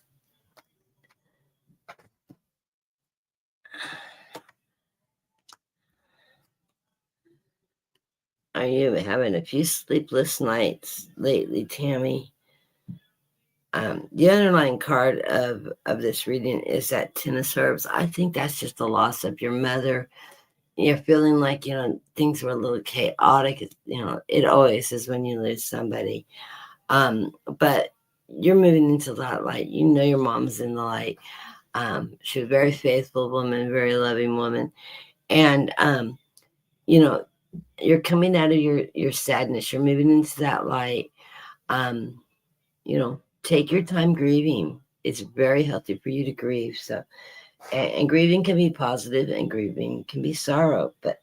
A: Are you having a few sleepless nights lately, Tammy? The underlying card of this reading is that Ten of Swords. I think that's just the loss of your mother. You're feeling like, things were a little chaotic. It always is when you lose somebody. But you're moving into that light. Your mom's in the light. She was a very faithful woman, very loving woman. And, you're coming out of your sadness. You're moving into that light. Take your time grieving. It's very healthy for you to grieve. So, and grieving can be positive, and grieving can be sorrow. But,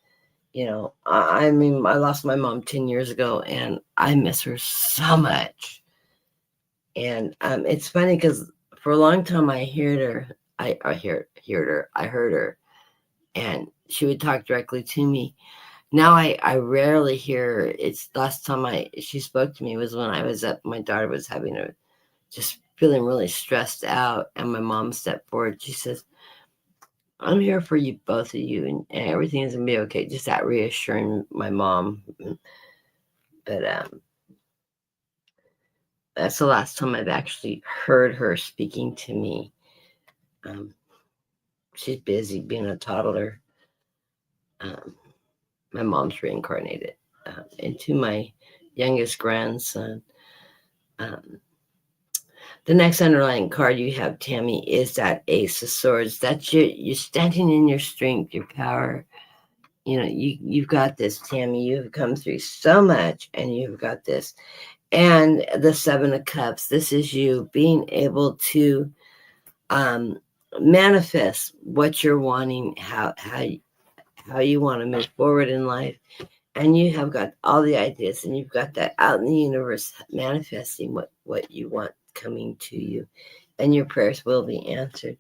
A: I lost my mom 10 years ago, and I miss her so much. And it's funny because for a long time I heard her. I heard her, and she would talk directly to me. Now I rarely hear her. It's last time she spoke to me was when I was up. My daughter was just feeling really stressed out, and my mom stepped forward. She says, "I'm here for you, both of you, and everything is gonna be okay." Just that reassuring my mom. But that's the last time I've actually heard her speaking to me. She's busy being a toddler. My mom's reincarnated. and to my youngest grandson. Um, the next underlying card you have, Tammy, is that Ace of Swords. That's you're standing in your strength, your power. You've got this, Tammy. You've come through so much, and you've got this. And the Seven of Cups. This is you being able to manifest what you're wanting, how you want to move forward in life. And you have got all the ideas, and you've got that out in the universe manifesting what you want coming to you, and your prayers will be answered.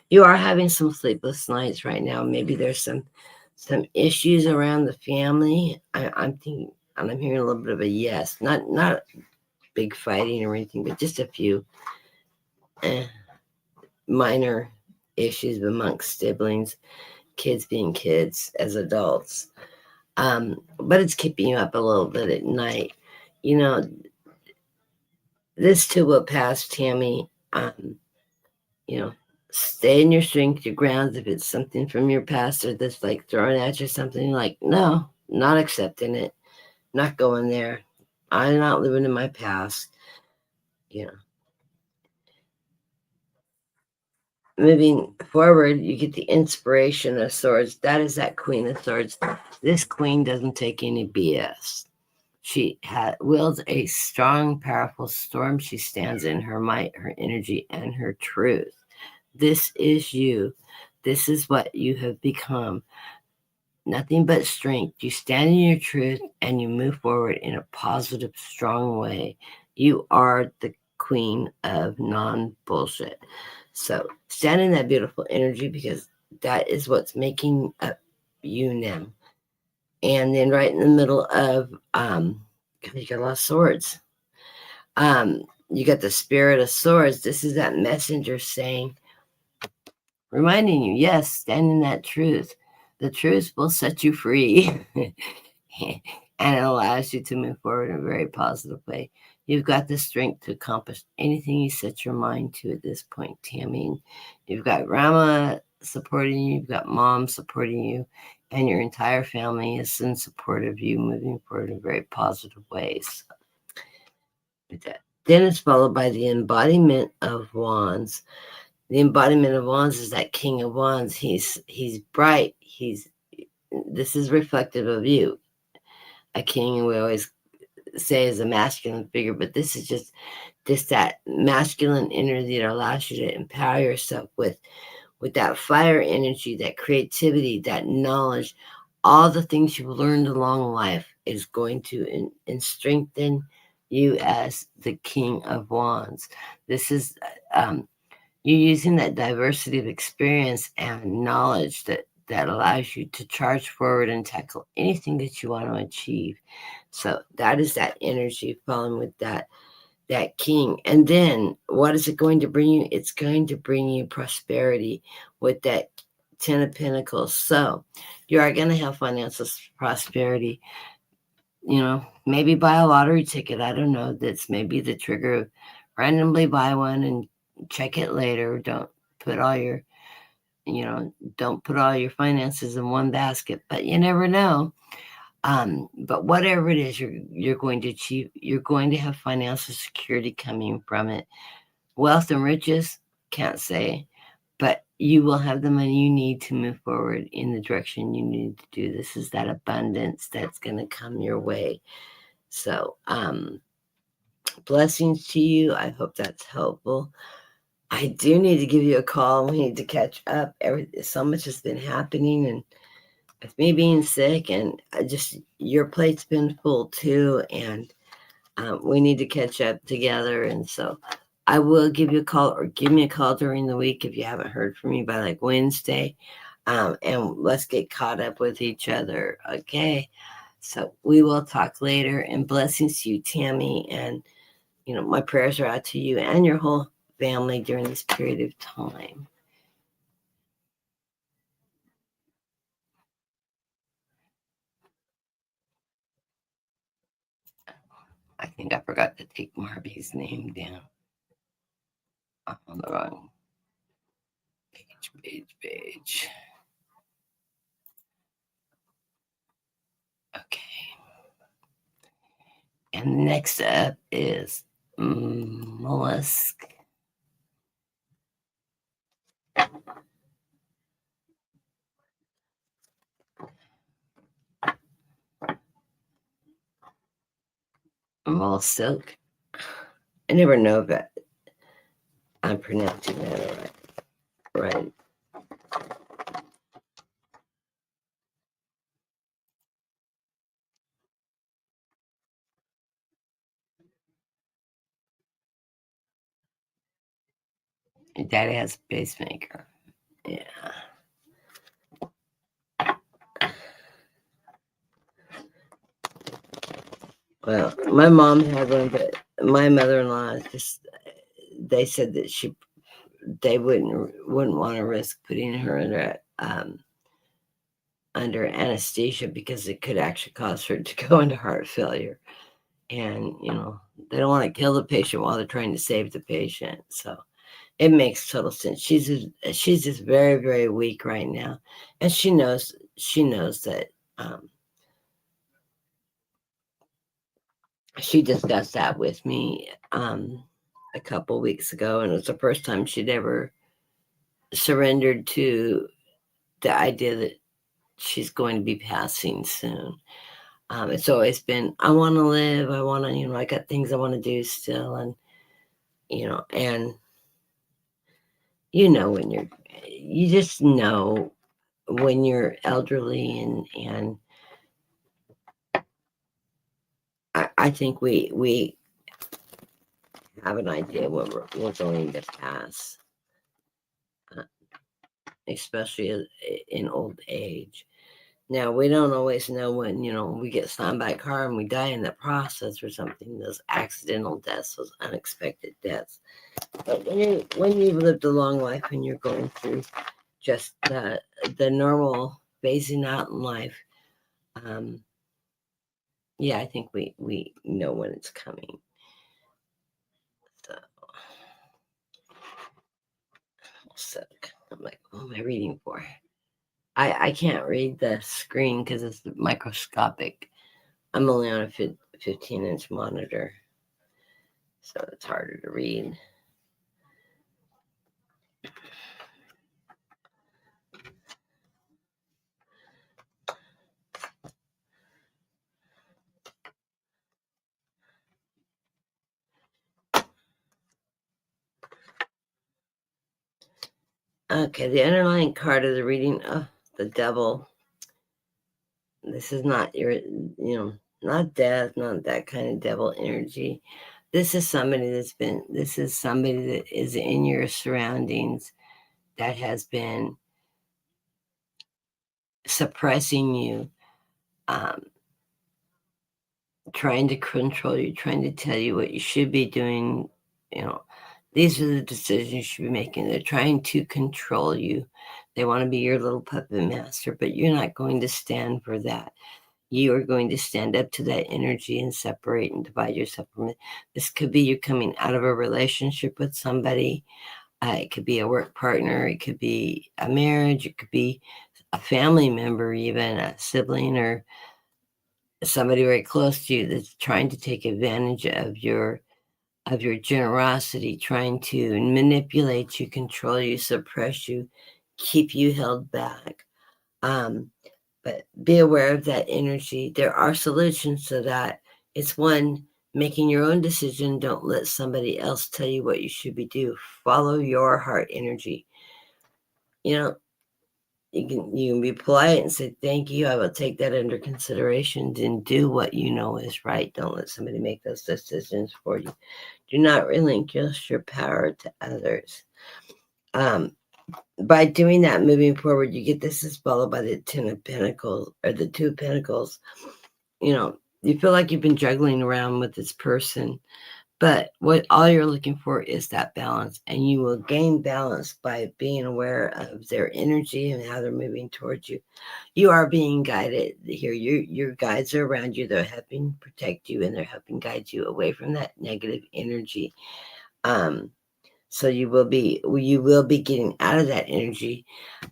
A: You are having some sleepless nights right now. Maybe there's some issues around the family. I'm thinking, and I'm hearing a little bit of a yes, not big fighting or anything, but just a few minor issues amongst siblings, kids being kids as adults. But it's keeping you up a little bit at night. This too will pass, Tammy. Stay in your strength, your grounds. If it's something from your past or that's like throwing at you something, like, no, not accepting it, not going there. I'm not living in my past. Moving forward, you get the inspiration of swords. That is that Queen of Swords. This queen doesn't take any BS. She wields a strong, powerful storm. She stands in her might, her energy, and her truth. This is you. This is what you have become. Nothing but strength. You stand in your truth and you move forward in a positive, strong way. You are the queen of non-bullshit. So stand in that beautiful energy, because that is what's making up you now. And then right in the middle of you got a lot of swords. You got the Spirit of Swords. This is that messenger saying, reminding you, yes, stand in that truth. The truth will set you free. And it allows you to move forward in a very positive way. You've got the strength to accomplish anything you set your mind to at this point, Tammy. You've got grandma supporting you, you've got mom supporting you, and your entire family is in support of you moving forward in very positive ways. Then it's followed by the embodiment of wands. The embodiment of wands is that King of Wands. He's bright. This is reflective of you. A king, we always say, is a masculine figure, but this is just that masculine energy that allows you to empower yourself with that fire energy, that creativity, that knowledge. All the things you've learned along life is going to strengthen you as the King of Wands. This is you using that diversity of experience and knowledge that allows you to charge forward and tackle anything that you want to achieve. So that is that energy falling with that king. And then what is it going to bring you? It's going to bring you prosperity with that 10 of Pentacles. So you are going to have financial prosperity. Maybe buy a lottery ticket. I don't know. That's maybe the trigger. Randomly buy one and check it later. Don't put all your finances in one basket, but you never know. But whatever it is you're going to achieve, you're going to have financial security coming from it. Wealth and riches, can't say, but you will have the money you need to move forward in the direction you need to do. This is that abundance that's going to come your way. So, blessings to you. I hope that's helpful. I do need to give you a call. We need to catch up. So much has been happening, and with me being sick, and your plate's been full too, and we need to catch up together. And so I will give you a call, or give me a call during the week if you haven't heard from me by like Wednesday, and let's get caught up with each other. Okay. So we will talk later, and blessings to you, Tammy. And, my prayers are out to you and your whole family during this period of time. I think I forgot to take Marby's name down. I'm on the wrong page. Okay. Next up is mollusk. Silk. I never know if I'm pronouncing that right. Daddy has a pacemaker. Yeah. Well, my mom had one, but my mother-in-law they said that they wouldn't want to risk putting her under anesthesia because it could actually cause her to go into heart failure. And, they don't want to kill the patient while they're trying to save the patient. So it makes total sense. She's just very, very weak right now. And she knows that she discussed that with me a couple weeks ago, and it was the first time she'd ever surrendered to the idea that she's going to be passing soon. It's always been, I want to live. I want to, I got things I want to do still. And, and when you just know when you're elderly and I think we have an idea when we're going to pass, especially in old age. Now, we don't always know when, we get slammed by a car and we die in the process or something, those accidental deaths, those unexpected deaths. But when you've lived a long life and you're going through just the normal phasing out in life, yeah, I think we know when it's coming. So I'm like, what am I reading for? I can't read the screen because it's microscopic. I'm only on a 15-inch monitor, so it's harder to read. Okay, the underlying card of the reading, the devil. This is not not death, not that kind of devil energy. This is somebody this is somebody that is in your surroundings that has been suppressing you, trying to control you, trying to tell you what you should be doing. These are the decisions you should be making. They're trying to control you. They want to be your little puppet master, but you're not going to stand for that. You are going to stand up to that energy and separate and divide yourself from it. This could be you coming out of a relationship with somebody. It could be a work partner. It could be a marriage. It could be a family member, even a sibling or somebody very close to you that's trying to take advantage of your generosity, trying to manipulate you, control you, suppress you, keep you held back. But be aware of that energy. There are solutions to that. It's one, making your own decision. Don't let somebody else tell you what you should be doing. Follow your heart energy. You can be polite and say, thank you. I will take that under consideration and do what you know is right. Don't let somebody make those decisions for you. Do not relinquish your power to others. By doing that, moving forward, you get this is followed by the 10 of Pentacles or the 2 of Pentacles. You feel like you've been juggling around with this person, but all you're looking for is that balance, and you will gain balance by being aware of their energy and how they're moving towards you. You are being guided here. Your guides are around you. They're helping protect you, and they're helping guide you away from that negative energy. So you will be getting out of that energy,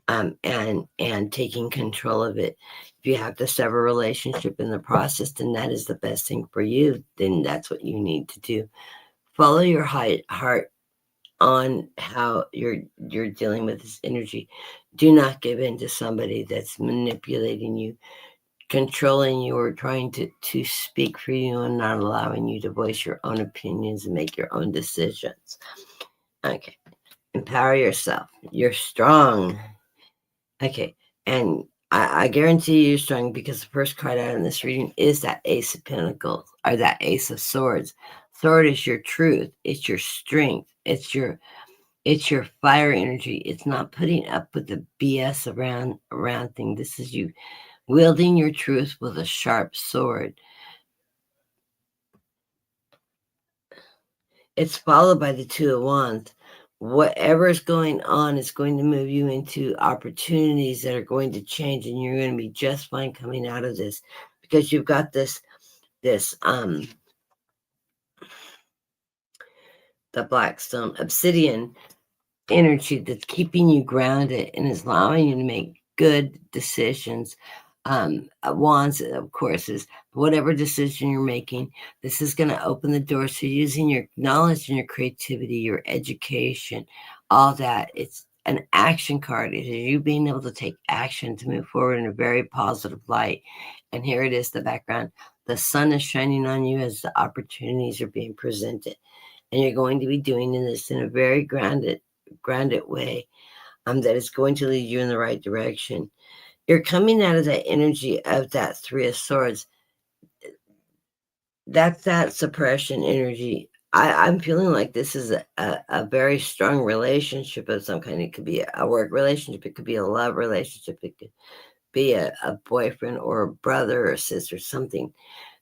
A: and taking control of it. If you have to sever a relationship in the process, then that is the best thing for you. Then that's what you need to do. Follow your heart on how you're dealing with this energy. Do not give in to somebody that's manipulating you, controlling you, or trying to speak for you and not allowing you to voice your own opinions and make your own decisions. Okay. Empower yourself. You're strong. Okay. And I guarantee you're strong, because the first card out in this reading is that Ace of Pentacles, or that Ace of Swords. Sword is your truth. It's your strength. It's your fire energy. It's not putting up with the BS around thing. This is you wielding your truth with a sharp sword. It's followed by the Two of Wands. Whatever is going on is going to move you into opportunities that are going to change, and you're going to be just fine coming out of this, because you've got this the Blackstone obsidian energy that's keeping you grounded and is allowing you to make good decisions. Wands, of course, is whatever decision you're making, this is going to open the door to using your knowledge and your creativity, your education, all that. It's an action card. It is you being able to take action to move forward in a very positive light. And here it is, the background. The sun is shining on you as the opportunities are being presented. And you're going to be doing this in a very grounded way, that is going to lead you in the right direction. You're coming out of that energy of that Three of Swords. That's that suppression energy. I'm feeling like this is a very strong relationship of some kind. It could be a work relationship. It could be a love relationship. It could be a boyfriend or a brother or sister, something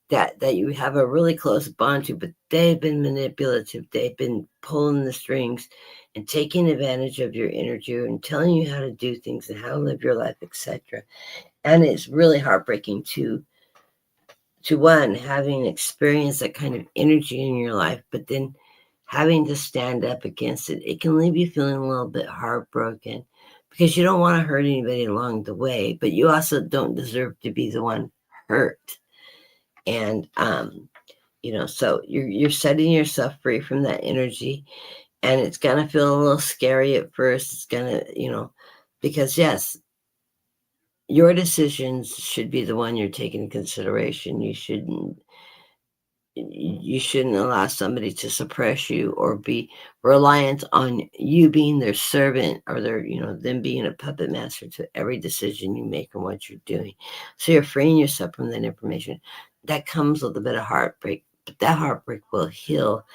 A: that you have a really close bond to, but they've been manipulative. They've been pulling the strings and taking advantage of your energy and telling you how to do things and how to live your life, etc. And it's really heartbreaking to one, having experienced that kind of energy in your life, but then having to stand up against it. It can leave you feeling a little bit heartbroken, because you don't want to hurt anybody along the way, but you also don't deserve to be the one hurt. And so you're setting yourself free from that energy, and it's gonna feel a little scary at first. It's gonna, because yes, your decisions should be the one you're taking into consideration. You shouldn't allow somebody to suppress you or be reliant on you being their servant, or them being a puppet master to every decision you make and what you're doing. So you're freeing yourself from that information. That comes with a bit of heartbreak, but that heartbreak will heal,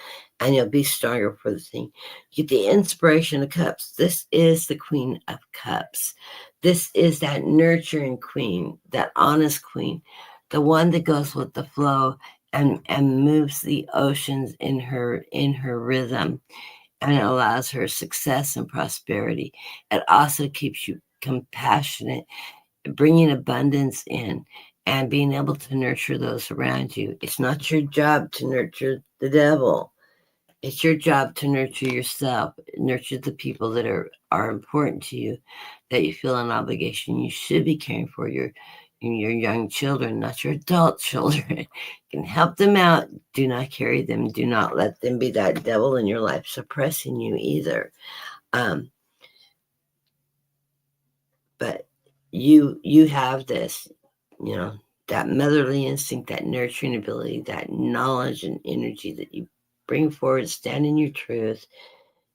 A: and you'll be stronger for the thing. You get the Inspiration of Cups. This is the Queen of Cups. This is that nurturing queen, that honest queen, the one that goes with the flow and moves the oceans in her rhythm, and it allows her success and prosperity. It also keeps you compassionate, bringing abundance in, and being able to nurture those around you. It's not your job to nurture the devil. It's your job to nurture yourself, nurture the people that are important to you, that you feel an obligation. You should be caring for your young children, not your adult children. You can help them out. Do not carry them. Do not let them be that devil in your life suppressing you either. But you have this, that motherly instinct, that nurturing ability, that knowledge and energy that you bring forward, stand in your truth.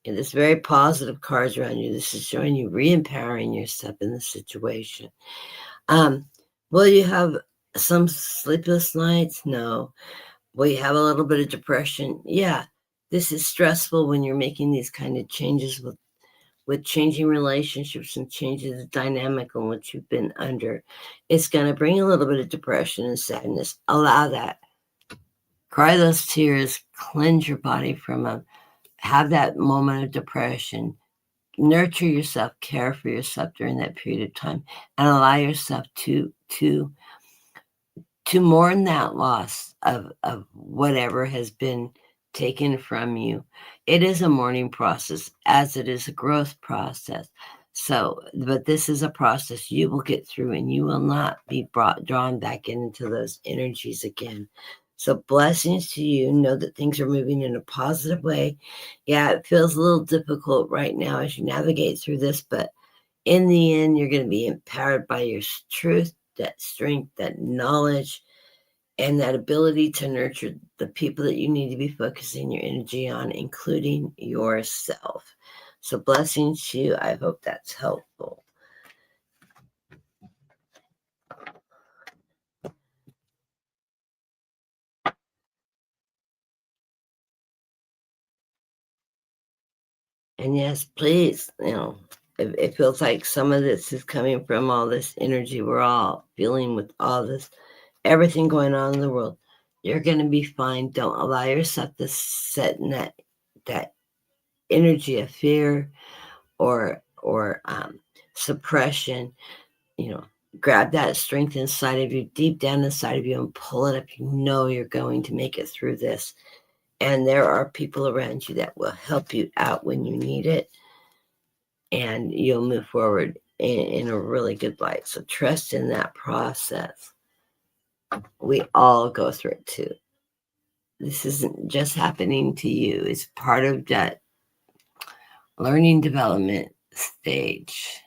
A: And this very positive cards around you. This is showing you re-empowering yourself in the situation. Will you have some sleepless nights? No. Will you have a little bit of depression? Yeah. This is stressful when you're making these kind of changes with changing relationships and changing the dynamic on what you've been under. It's going to bring a little bit of depression and sadness. Allow that. Cry those tears. Cleanse your body from them. Have that moment of depression. Nurture yourself. Care for yourself during that period of time, and allow yourself to mourn that loss of whatever has been taken from you. It is a mourning process, as it is a growth process. So, but this is a process you will get through, and you will not be drawn back into those energies again. So, blessings to you. Know that things are moving in a positive way. Yeah, it feels a little difficult right now as you navigate through this, but in the end, you're going to be empowered by your truth, that strength, that knowledge, and that ability to nurture the people that you need to be focusing your energy on, including yourself. So blessings to you. I hope that's helpful. And yes, please, it feels like some of this is coming from all this energy we're all feeling with all this, everything going on in the world. You're going to be fine. Don't allow yourself to set in that energy of fear or suppression. Grab that strength inside of you, deep down inside of you, and pull it up. You know you're going to make it through this. And there are people around you that will help you out when you need it. And you'll move forward in a really good light. So trust in that process. We all go through it too. This isn't just happening to you. It's part of that learning development stage.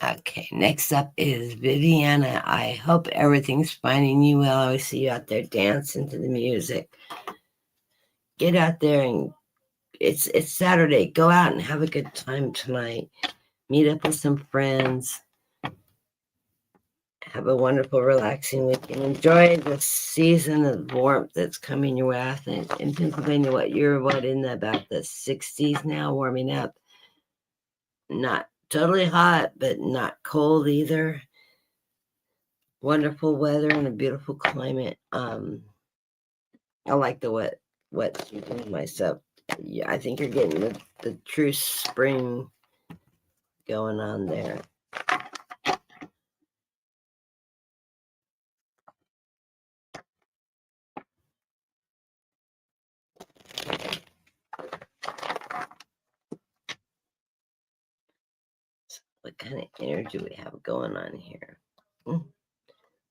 A: Okay, next up is Viviana. I hope everything's finding you well. I see you out there dancing to the music. Get out there, and it's Saturday. Go out and have a good time tonight. Meet up with some friends. Have a wonderful, relaxing weekend. Enjoy the season of warmth that's coming your way. I think in Pennsylvania, you're in about the 60s now, warming up. Not totally hot, but not cold either. Wonderful weather and a beautiful climate. I like the wet season myself. Yeah, I think you're getting the true spring going on there. What kind of energy we have going on here?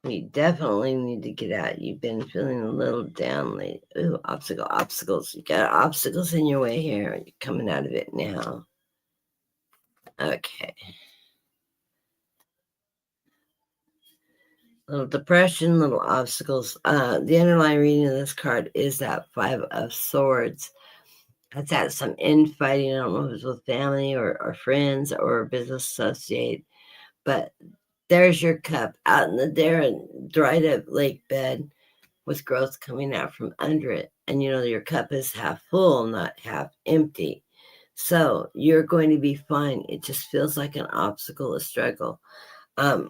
A: We definitely need to get out. You've been feeling a little down lately. Ooh, obstacles. You got obstacles in your way here. You're coming out of it now. Okay. Little depression, little obstacles. The underlying reading of this card is that 5 of Swords. That's at some infighting. I don't know if it's with family or friends or a business associate, but there's your cup out in the dried up lake bed with growth coming out from under it. And your cup is half full, not half empty. So you're going to be fine. It just feels like an obstacle, a struggle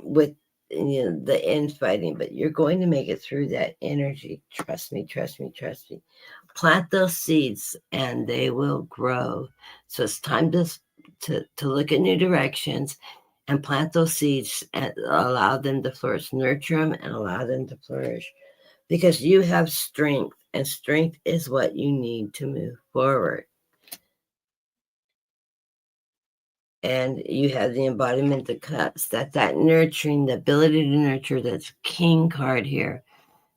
A: with the infighting, but you're going to make it through that energy. Trust me, trust me, trust me. Plant those seeds and they will grow. So it's time to look at new directions and plant those seeds and allow them to flourish. Nurture them and allow them to flourish, because you have strength, and strength is what you need to move forward. And you have the embodiment of cups. That nurturing, the ability to nurture, that's King card here.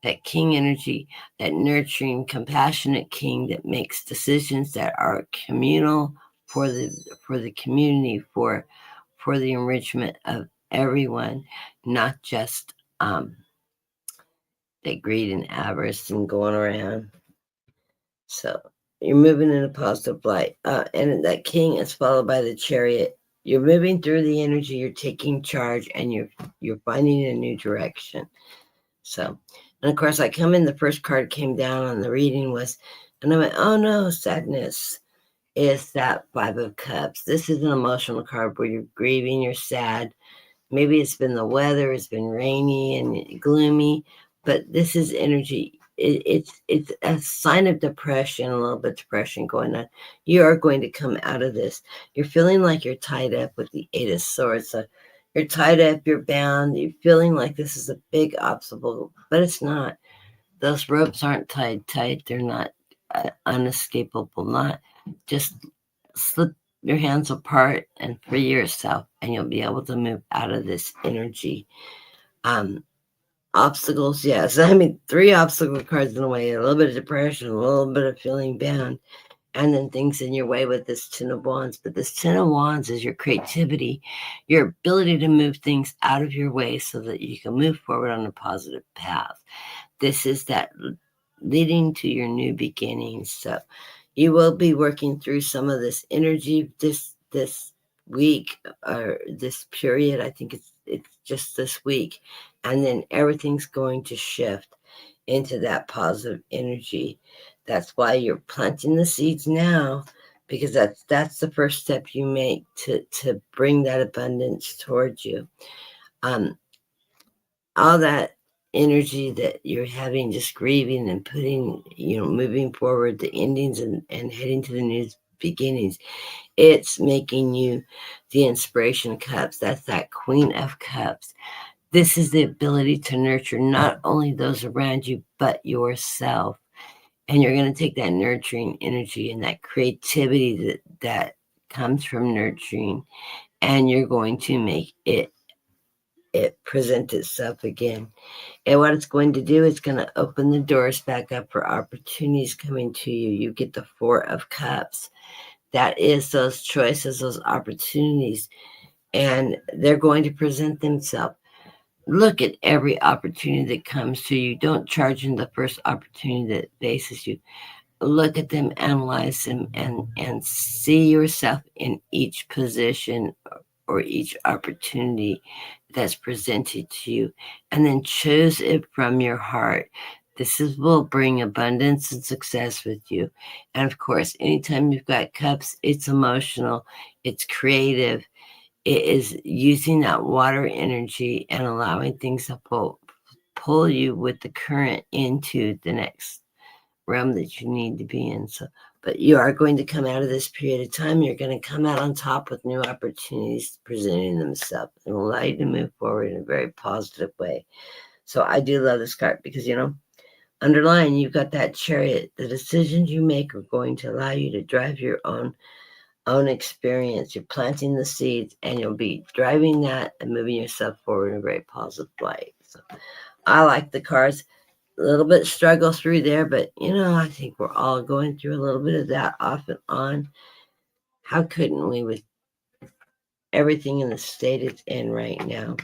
A: That King energy, that nurturing, compassionate King that makes decisions that are communal for the community, for the enrichment of everyone, not just that greed and avarice and going around. So you're moving in a positive light. And that King is followed by the Chariot. You're moving through the energy, you're taking charge, and you're finding a new direction. So, and of course, I come in, the first card came down on the reading was, and I went, oh no, sadness. Is that 5 of Cups. This is an emotional card where you're grieving, you're sad. Maybe it's been the weather, it's been rainy and gloomy, but this is energy. It's a sign of depression, a little bit of depression going on. You are going to come out of this. You're feeling like you're tied up with the 8 of Swords. So you're tied up, you're bound, you're feeling like this is a big obstacle, but it's not. those ropes aren't tied tight. They're not unescapable knot. Just slip your hands apart and free yourself, and you'll be able to move out of this energy. Obstacles, yes. I mean, 3 obstacle cards in a way, a little bit of depression, a little bit of feeling bound, and then things in your way with this Ten of Wands. But this Ten of Wands is your creativity, your ability to move things out of your way so that you can move forward on a positive path. This is that leading to your new beginnings. So you will be working through some of this energy this week or this period. I think it's just this week, and then everything's going to shift into that positive energy. That's why you're planting the seeds now, because that's the first step you make to bring that abundance towards you. All that energy that you're having, just grieving and putting, moving forward, the endings and heading to the new beginnings, it's making you the inspiration cups. That's that Queen of Cups. This is the ability to nurture not only those around you, but yourself. And you're going to take that nurturing energy and that creativity that comes from nurturing, and you're going to make it present itself again. And what it's going to do, it's going to open the doors back up for opportunities coming to you. You get the Four of Cups. That is those choices, those opportunities, and they're going to present themselves. Look at every opportunity that comes to you. Don't charge in the first opportunity that faces you. Look at them, analyze them, and see yourself in each position or each opportunity that's presented to you, and then choose it from your heart. This will bring abundance and success with you. And of course, anytime you've got cups, it's emotional, it's creative. It is using that water energy and allowing things to pull you with the current into the next realm that you need to be in. So, but you are going to come out of this period of time. You're going to come out on top with new opportunities presenting themselves and allow you to move forward in a very positive way. So I do love this card because, underlying, you've got that Chariot. The decisions you make are going to allow you to drive your own experience. You're planting the seeds, and you'll be driving that and moving yourself forward in a very positive way. So I like the cards. A little bit struggle through there, but I think we're all going through a little bit of that off and on. How couldn't we, with everything in the state it's in right now?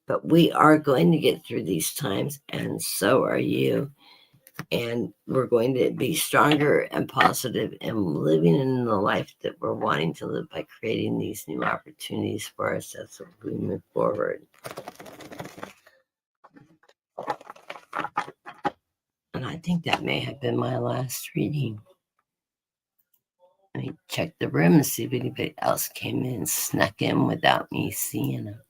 A: But we are going to get through these times, and so are you. And we're going to be stronger and positive and living in the life that we're wanting to live by creating these new opportunities for ourselves as we move forward. And I think that may have been my last reading. Let me check the room and see if anybody else came in, snuck in without me seeing them.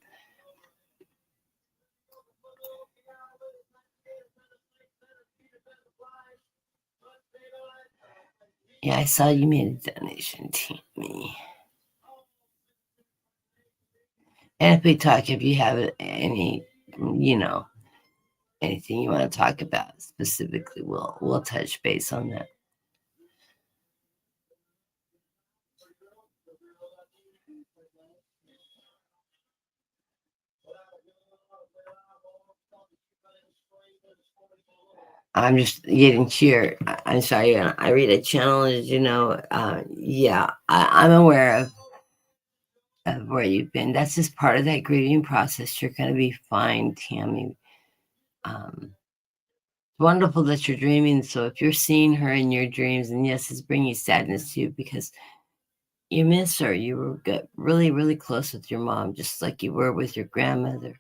A: Yeah, I saw you made a donation to me. And if we talk, if you have any, anything you want to talk about specifically, we'll touch base on that. I'm just getting cheered. I'm sorry. I read a channel, as you know. Yeah, I'm aware of where you've been. That's just part of that grieving process. You're going to be fine, Tammy. Wonderful that you're dreaming. So if you're seeing her in your dreams, and yes, it's bringing sadness to you because you miss her. You were really, really close with your mom, just like you were with your grandmother.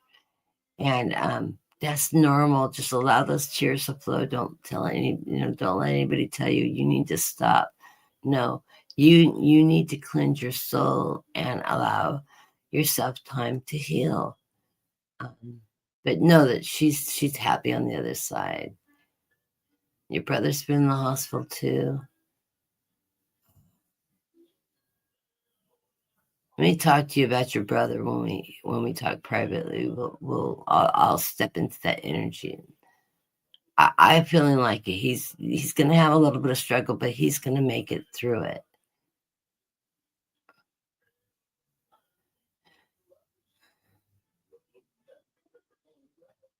A: And that's normal. Just allow those tears to flow. Don't don't let anybody tell you need to stop. No, you need to cleanse your soul and allow yourself time to heal. But know that she's happy on the other side. Your brother's been in the hospital too. Let me talk to you about your brother when we talk privately. I'll step into that energy. I'm feeling like he's going to have a little bit of struggle, but he's going to make it through it.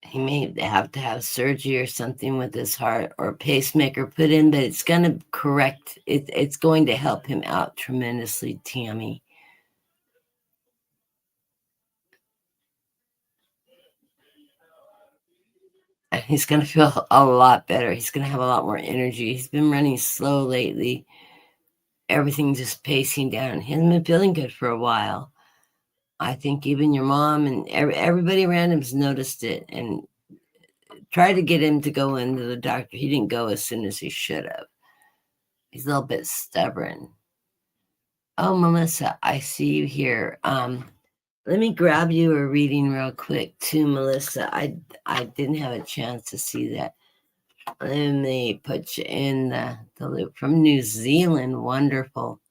A: He may have to have surgery or something with his heart or a pacemaker put in, but it's going to correct it. It's going to help him out tremendously, Tammy. And he's going to feel a lot better. He's going to have a lot more energy. He's been running slow lately. Everything just pacing down. He hasn't been feeling good for a while. I think even your mom and everybody random's noticed it and tried to get him to go into the doctor. He didn't go as soon as he should have. He's a little bit stubborn. Oh, Melissa, I see you here. Let me grab you a reading real quick too, Melissa. I didn't have a chance to see that. Let me put you in the loop from New Zealand. Wonderful.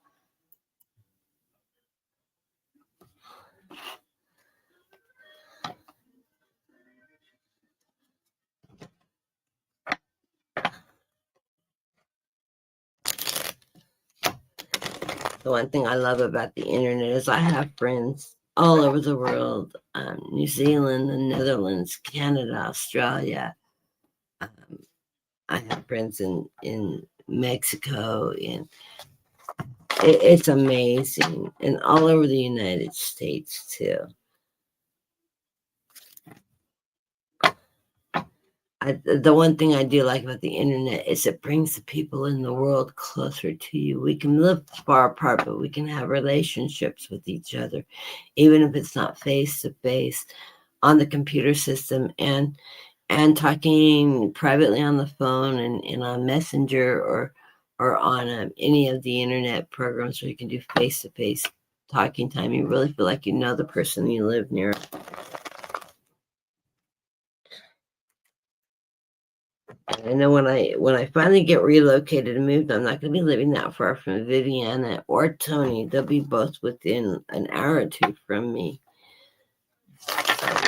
A: The one thing I love about the internet is I have friends all over the world, New Zealand, the Netherlands, Canada, Australia. I have friends in Mexico, and it's amazing, and all over the United States too. The one thing I do like about the internet is it brings the people in the world closer to you. We can live far apart, but we can have relationships with each other, even if it's not face to face on the computer system and talking privately on the phone and on Messenger or on any of the internet programs where you can do face to face talking time. You really feel like you know the person you live near. I know when I finally get relocated and moved, I'm not going to be living that far from Viviana or Tony. They'll be both within an hour or two from me,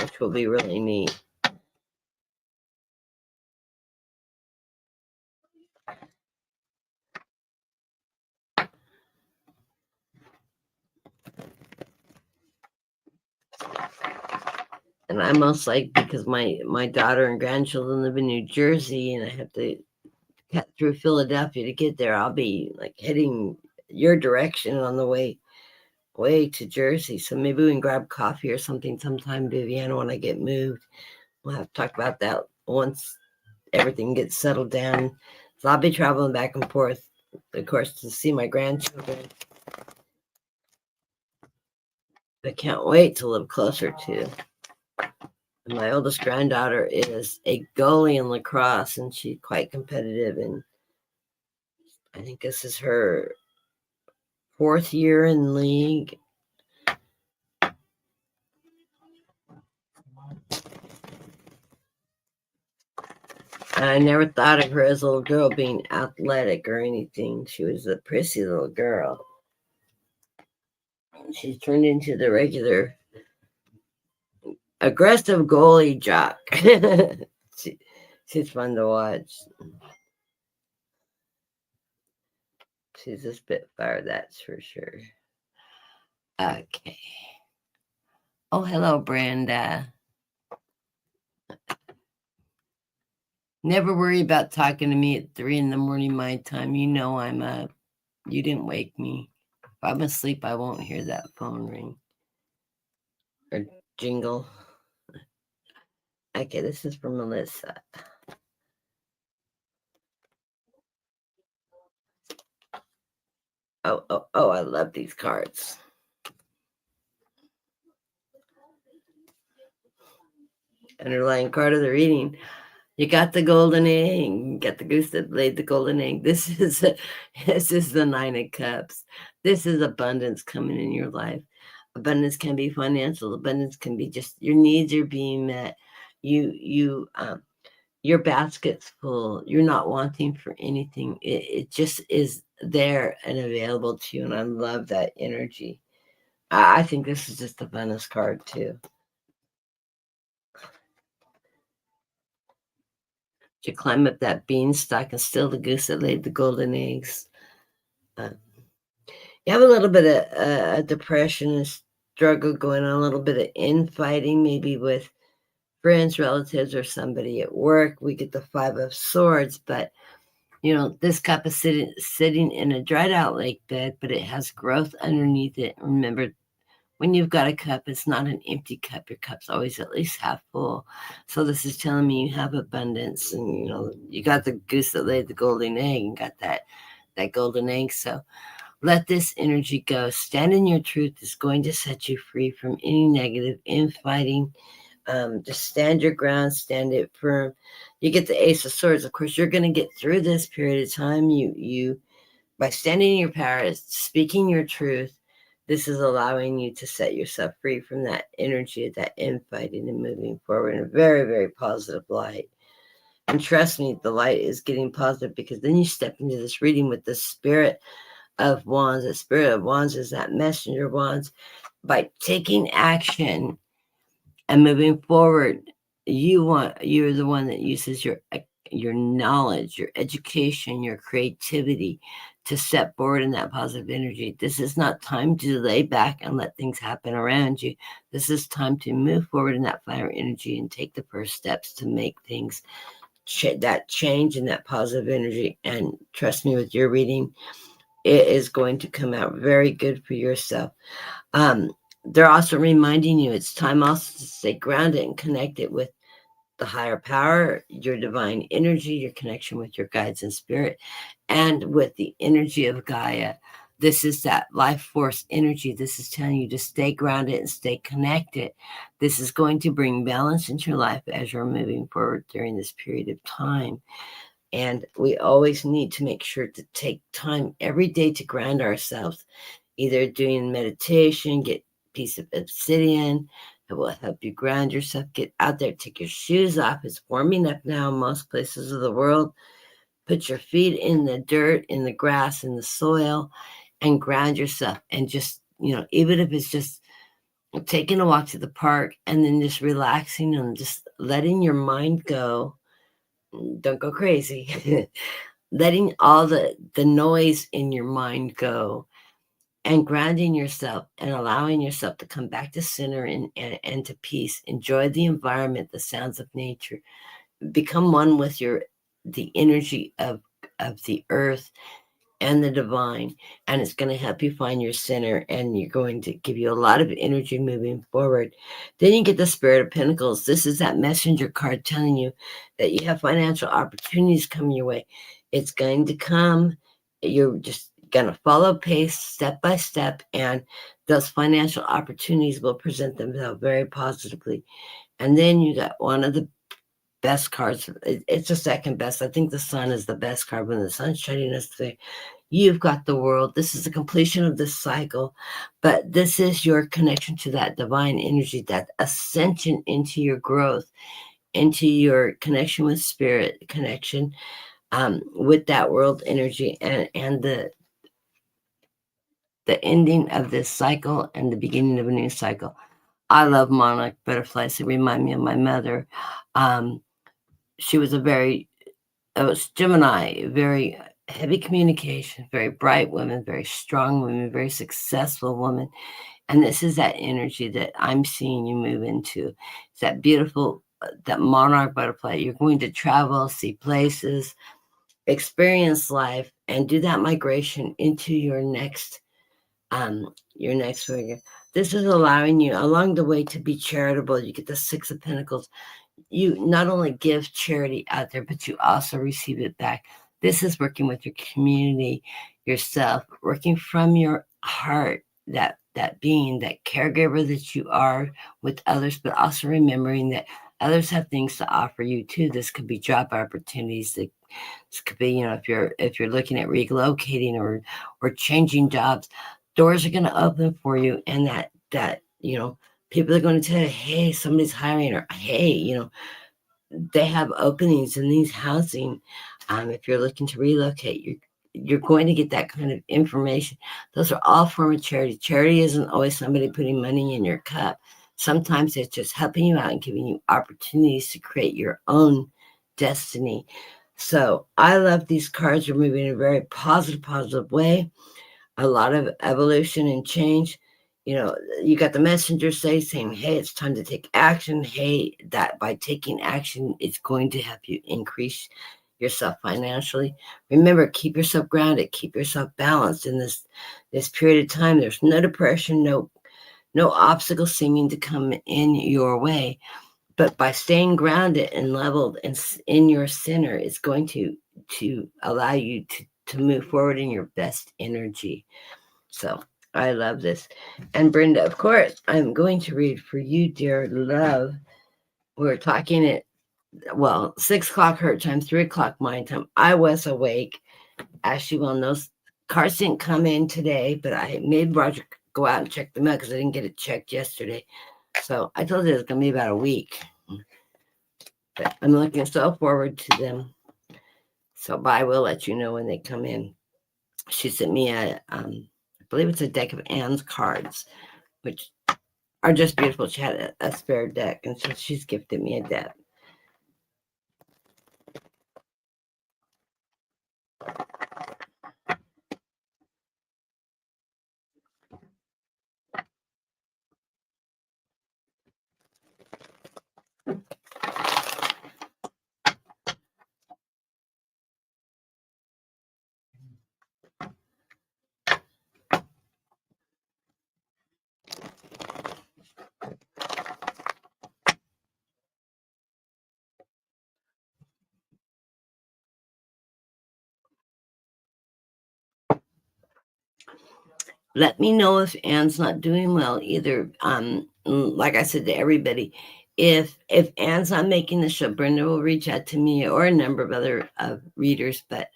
A: which will be really neat. And I most like, because my daughter and grandchildren live in New Jersey, and I have to cut through Philadelphia to get there. I'll be like heading your direction on the way to Jersey. So maybe we can grab coffee or something sometime, Viviana, when I get moved. We'll have to talk about that once everything gets settled down. So I'll be traveling back and forth, of course, to see my grandchildren. I can't wait to live closer to. My oldest granddaughter is a goalie in lacrosse, and she's quite competitive. And I think this is her 4th year in league. I never thought of her as a little girl being athletic or anything. She was a prissy little girl. She's turned into the regular aggressive goalie jock. She's fun to watch. She's a spitfire, that's for sure. Okay. Oh, hello, Brenda. Never worry about talking to me at 3 a.m. my time. You know I'm up. You didn't wake me. If I'm asleep, I won't hear that phone ring or jingle. Okay, this is for Melissa. Oh, I love these cards. Underlying card of the reading. You got the golden egg. You got the goose that laid the golden egg. This is the 9 of Cups. This is abundance coming in your life. Abundance can be financial. Abundance can be just your needs are being met. Your basket's full. You're not wanting for anything. It just is there and available to you. And I love that energy. I think this is just a bonus card too. to climb up that beanstalk and steal the goose that laid the golden eggs. You have a little bit of depression and struggle going on, a little bit of infighting, maybe with friends, relatives, or somebody at work. We get the Five of Swords, but this cup is sitting in a dried out lake bed, but it has growth underneath it. Remember, when you've got a cup, it's not an empty cup. Your cup's always at least half full. So this is telling me you have abundance, and you got the goose that laid the golden egg and got that golden egg. So let this energy go. Stand in your truth. It's going to set you free from any negative infighting. Just stand your ground, stand it firm. You get the Ace of Swords. Of course, you're going to get through this period of time. You by standing in your power, speaking your truth, this is allowing you to set yourself free from that energy of that infighting and moving forward in a very, very positive light. And trust me, the light is getting positive, because then you step into this reading with the Spirit of Wands. The Spirit of Wands is that messenger of wands. By taking action and moving forward, you're the one that uses your knowledge, your education, your creativity to step forward in that positive energy. This is not time to lay back and let things happen around you. This is time to move forward in that fire energy and take the first steps to make things that change in that positive energy. And trust me, with your reading, it is going to come out very good for yourself. They're also reminding you it's time also to stay grounded and connected with the higher power, your divine energy, your connection with your guides and spirit, and with the energy of Gaia. This is that life force energy. This is telling you to stay grounded and stay connected. This is going to bring balance into your life as you're moving forward during this period of time. And we always need to make sure to take time every day to ground ourselves, either doing meditation, get a piece of obsidian. It will help you ground yourself. Get out there, take your shoes off. It's warming up now in most places of the world. Put your feet in the dirt, in the grass, in the soil, and ground yourself. And just, even if it's just taking a walk to the park and then just relaxing and just letting your mind go. Don't go crazy. Letting all the noise in your mind go, and grounding yourself and allowing yourself to come back to center and to peace. Enjoy the environment, the sounds of nature. Become one with the energy of the earth and the divine, and it's going to help you find your center, and you're going to give you a lot of energy moving forward. Then you get the Spirit of Pentacles. This is that messenger card telling you that you have financial opportunities coming your way. It's going to come. You're just going to follow pace step by step, and those financial opportunities will present themselves very positively. And then you got one of the best cards. It's the second best. I think the Sun is the best card. When the sun's shining us today, you've got the world. This is the completion of this cycle, but this is your connection to that divine energy, that ascension into your growth, into your connection with spirit, connection with that world energy, and the ending of this cycle and the beginning of a new cycle. I love monarch butterflies. They remind me of my mother. She was it was Gemini, very heavy communication, very bright woman, very strong woman, very successful woman. And this is that energy that I'm seeing you move into. It's that beautiful, that monarch butterfly. You're going to travel, see places, experience life, and do that migration into your next figure. This is allowing you along the way to be charitable. You get the Six of Pentacles. You not only give charity out there, but you also receive it back. This is working with your community, yourself, working from your heart, that being, that caregiver that you are with others, but also remembering that others have things to offer you too. This could be job opportunities. This could be, if you're looking at relocating or changing jobs, doors are going to open for you, and that people are going to tell you, hey, somebody's hiring, or hey, they have openings in these housing. If you're looking to relocate, you're going to get that kind of information. Those are all form of charity. Charity isn't always somebody putting money in your cup. Sometimes it's just helping you out and giving you opportunities to create your own destiny. So I love these cards. Are moving in a very positive way. A lot of evolution and change. You know, you got the messenger saying, hey, it's time to take action. Hey, that by taking action, it's going to help you increase yourself financially. Remember, keep yourself grounded, keep yourself balanced in this period of time. There's no depression, no obstacles seeming to come in your way. But by staying grounded and leveled and in your center, it's going to allow you to move forward in your best energy. So I love this. And Brenda, of course, I'm going to read for you, dear love. We're talking at 6 o'clock her time, 3 o'clock my time. I was awake. As she well knows, cards didn't come in today, but I made Roger go out and check them out because I didn't get it checked yesterday. So I told you it's going to be about a week. But I'm looking so forward to them. So I will let you know when they come in. She sent me I believe it's a deck of Anne's cards, which are just beautiful. She had a spare deck, and so she's gifted me a deck. Let me know if Anne's not doing well either. Like I said to everybody, if Anne's not making the show, Brenda will reach out to me or a number of other readers, but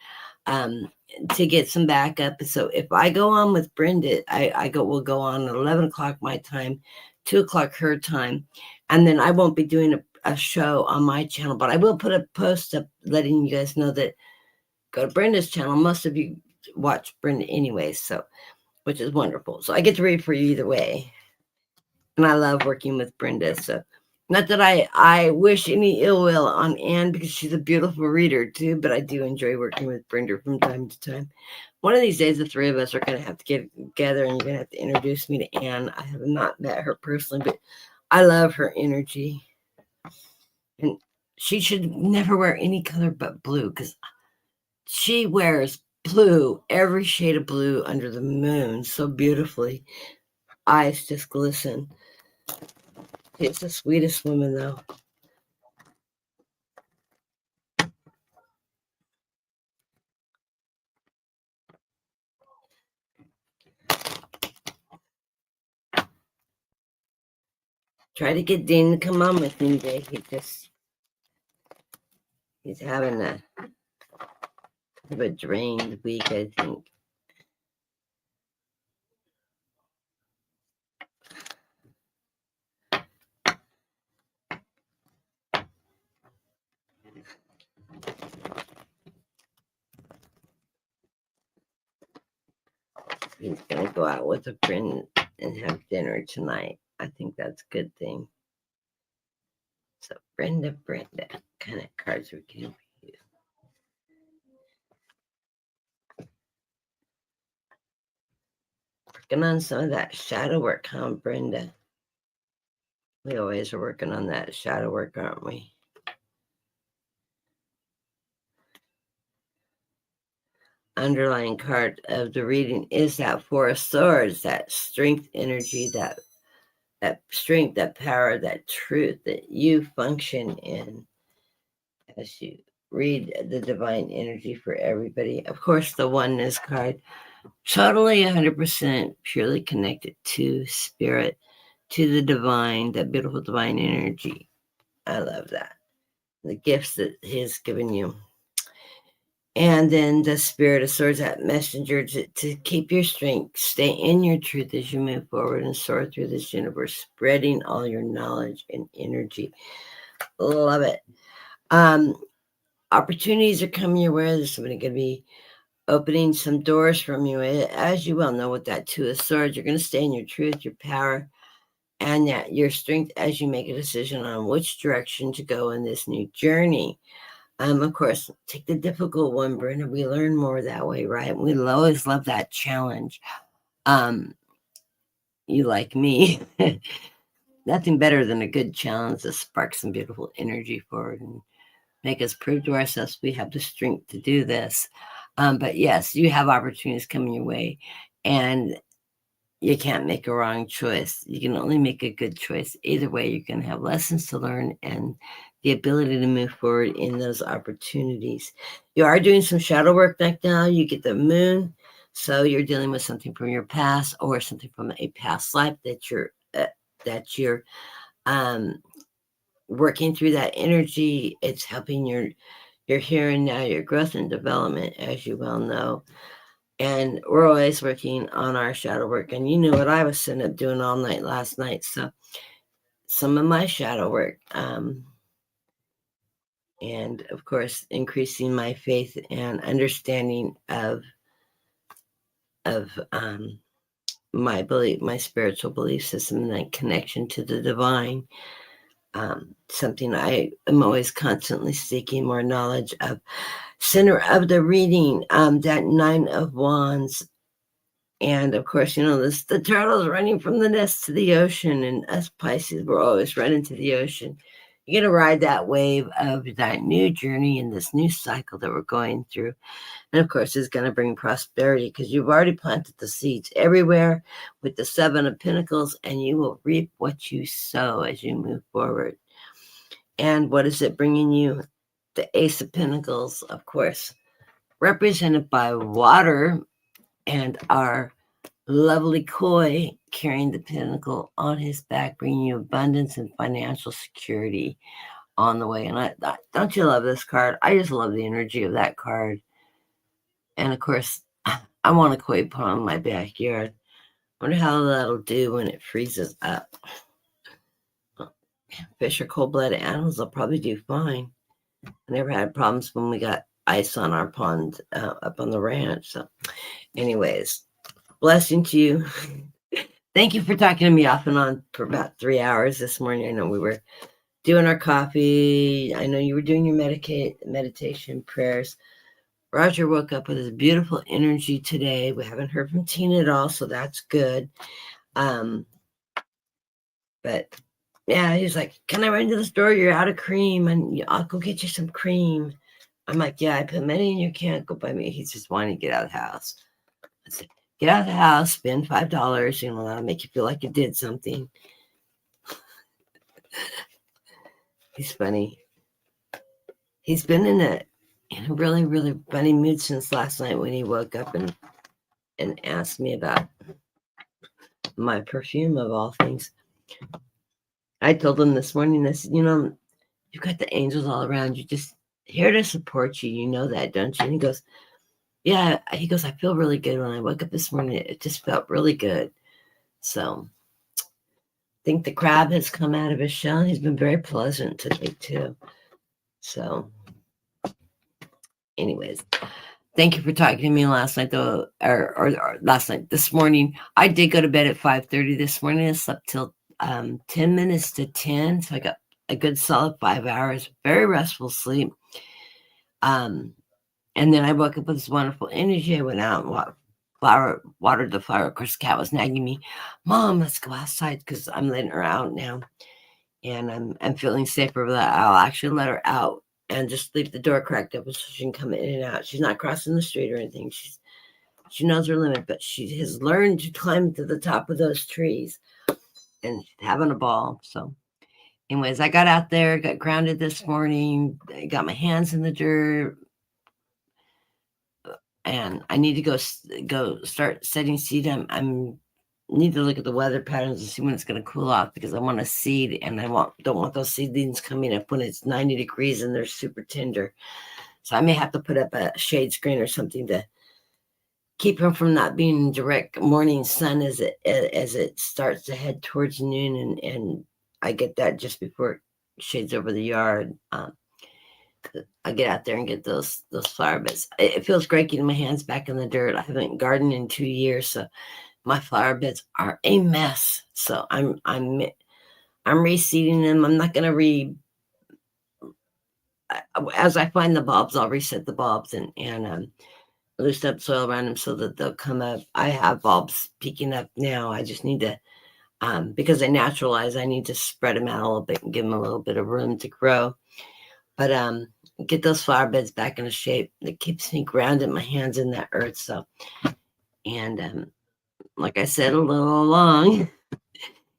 A: to get some backup. So if I go on with Brenda, we'll go on at 11 o'clock my time, 2 o'clock her time, and then I won't be doing a show on my channel, but I will put a post up letting you guys know that go to Brenda's channel. Most of you watch Brenda anyway, so which is wonderful. So I get to read for you either way. And I love working with Brenda. So not that I wish any ill will on Anne because she's a beautiful reader too, but I do enjoy working with Brenda from time to time. One of these days, the three of us are going to have to get together and you're going to have to introduce me to Anne. I have not met her personally, but I love her energy. And she should never wear any color but blue because she wears blue, every shade of blue under the moon so beautifully. Eyes just glisten. She's the sweetest woman, though. Try to get Dean to come on with me today. He's having a drained week, I think. He's going to go out with a friend and have dinner tonight. I think that's a good thing. So, Brenda, what kind of cards we can for you? Working on some of that shadow work, huh, Brenda? We always are working on that shadow work, aren't we? Underlying card of the reading is that Four of Swords, that strength energy, that strength, that power, that truth that you function in as you read the divine energy for everybody. Of course, the oneness card, totally 100% purely connected to spirit, to the divine, that beautiful divine energy. I love that. The gifts that he's given you. And then the Spirit of Swords, that messenger to keep your strength, stay in your truth as you move forward and soar through this universe, spreading all your knowledge and energy. Love it. Opportunities are coming your way. There's somebody going to be opening some doors from you. As you well know, with that Two of Swords, you're going to stay in your truth, your power, and that your strength as you make a decision on which direction to go in this new journey. Of course, take the difficult one, Brenda. We learn more that way, right? We always love that challenge. You like me. Nothing better than a good challenge to spark some beautiful energy forward and make us prove to ourselves we have the strength to do this. But yes, you have opportunities coming your way, and you can't make a wrong choice. You can only make a good choice. Either way, you're going to have lessons to learn and the ability to move forward in those opportunities. You are doing some shadow work right now. You get the moon, so you're dealing with something from your past or something from a past life that you're working through that energy. It's helping your here and now, your growth and development, as you well know. And we're always working on our shadow work. And you know what I was sitting up doing all night last night. So some of my shadow work, and of course, increasing my faith and understanding of my belief, my spiritual belief system, and that connection to the divine. Something I am always constantly seeking more knowledge of. Center of the reading, that 9 of Wands. And of course, the turtle's running from the nest to the ocean, and us Pisces, we're always running to the ocean. You're going to ride that wave of that new journey and this new cycle that we're going through. And of course, it's going to bring prosperity because you've already planted the seeds everywhere with the 7 of Pentacles, and you will reap what you sow as you move forward. And what is it bringing you? The Ace of Pentacles, of course, represented by water, and our lovely Koi carrying the pentacle on his back, bringing you abundance and financial security on the way. And don't you love this card? I just love the energy of that card. And of course, I want a Koi pond in my backyard. I wonder how that'll do when it freezes up. Fish or cold-blooded animals will probably do fine. I never had problems when we got ice on our pond up on the ranch. So anyways, blessing to you. Thank you for talking to me off and on for about 3 hours this morning. I know we were doing our coffee. I know you were doing your meditation prayers. Roger woke up with his beautiful energy today. We haven't heard from Tina at all, so that's good. But yeah, he's like, "Can I run to the store? You're out of cream, and I'll go get you some cream." I'm like, "Yeah, I put money in your can. Go buy me." He's just wanting to get out of the house. I said, "Get out of the house, spend $5. That'll make you feel like you did something." He's funny. He's been in a really, really funny mood since last night when he woke up and asked me about my perfume of all things. I told him this morning, I said, "You've got the angels all around you, just here to support you. You know that, don't you?" And he goes, "Yeah." He goes, "I feel really good when I woke up this morning. It just felt really good." So I think the crab has come out of his shell. He's been very pleasant today too. So anyways, thank you for talking to me last night, though, or last night, this morning. I did go to bed at 5:30 this morning. I slept till 10 minutes to 10, so I got a good solid 5 hours, very restful sleep. And then I woke up with this wonderful energy. I went out and watered the flower. Of course, the cat was nagging me, "Mom, let's go outside," because I'm letting her out now, and I'm feeling safer with that. I'll actually let her out and just leave the door cracked open so she can come in and out. She's not crossing the street or anything. She knows her limit, but she has learned to climb to the top of those trees, and she's having a ball. So anyways, I got out there, got grounded this morning, got my hands in the dirt, and I need to go start setting seed. I'm need to look at the weather patterns and see when it's going to cool off, because I want to seed, and I don't want those seedlings coming up when it's 90 degrees and they're super tender. So I may have to put up a shade screen or something to keep them from not being direct morning sun as it starts to head towards noon, and I get that just before it shades over the yard. I get out there and get those flower beds. It feels great getting my hands back in the dirt. I haven't gardened in 2 years, so my flower beds are a mess. So I'm reseeding them. I'm not going to as I find the bulbs, I'll reset the bulbs and loosen up soil around them so that they'll come up. I have bulbs peeking up now. I just need to, because they naturalize, I need to spread them out a little bit and give them a little bit of room to grow. But get those flower beds back into shape. It keeps me grounded, my hands in that earth. So, and like I said a little long.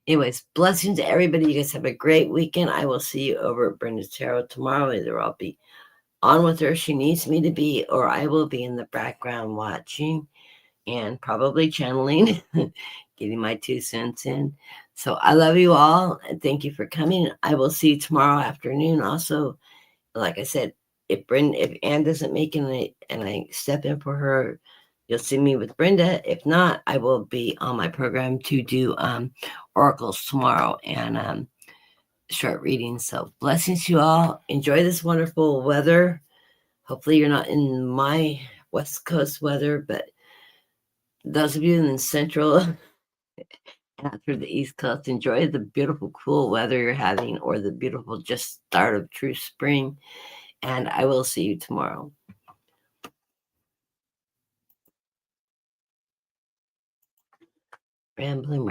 A: Anyways, blessings to everybody. You guys have a great weekend. I will see you over at Brenda's Tarot tomorrow. Either I'll be on with her, she needs me to be, or I will be in the background watching and probably channeling, getting my 2 cents in. So I love you all and thank you for coming. I will see you tomorrow afternoon. Also, like I said, if Ann doesn't make it and I step in for her, you'll see me with Brenda. If not, I will be on my program to do oracles tomorrow and short readings. So blessings to you all. Enjoy this wonderful weather. Hopefully you're not in my West Coast weather, but those of you in the central and out through the East Coast, enjoy the beautiful, cool weather you're having or the beautiful just start of true spring. And I will see you tomorrow. Rambling.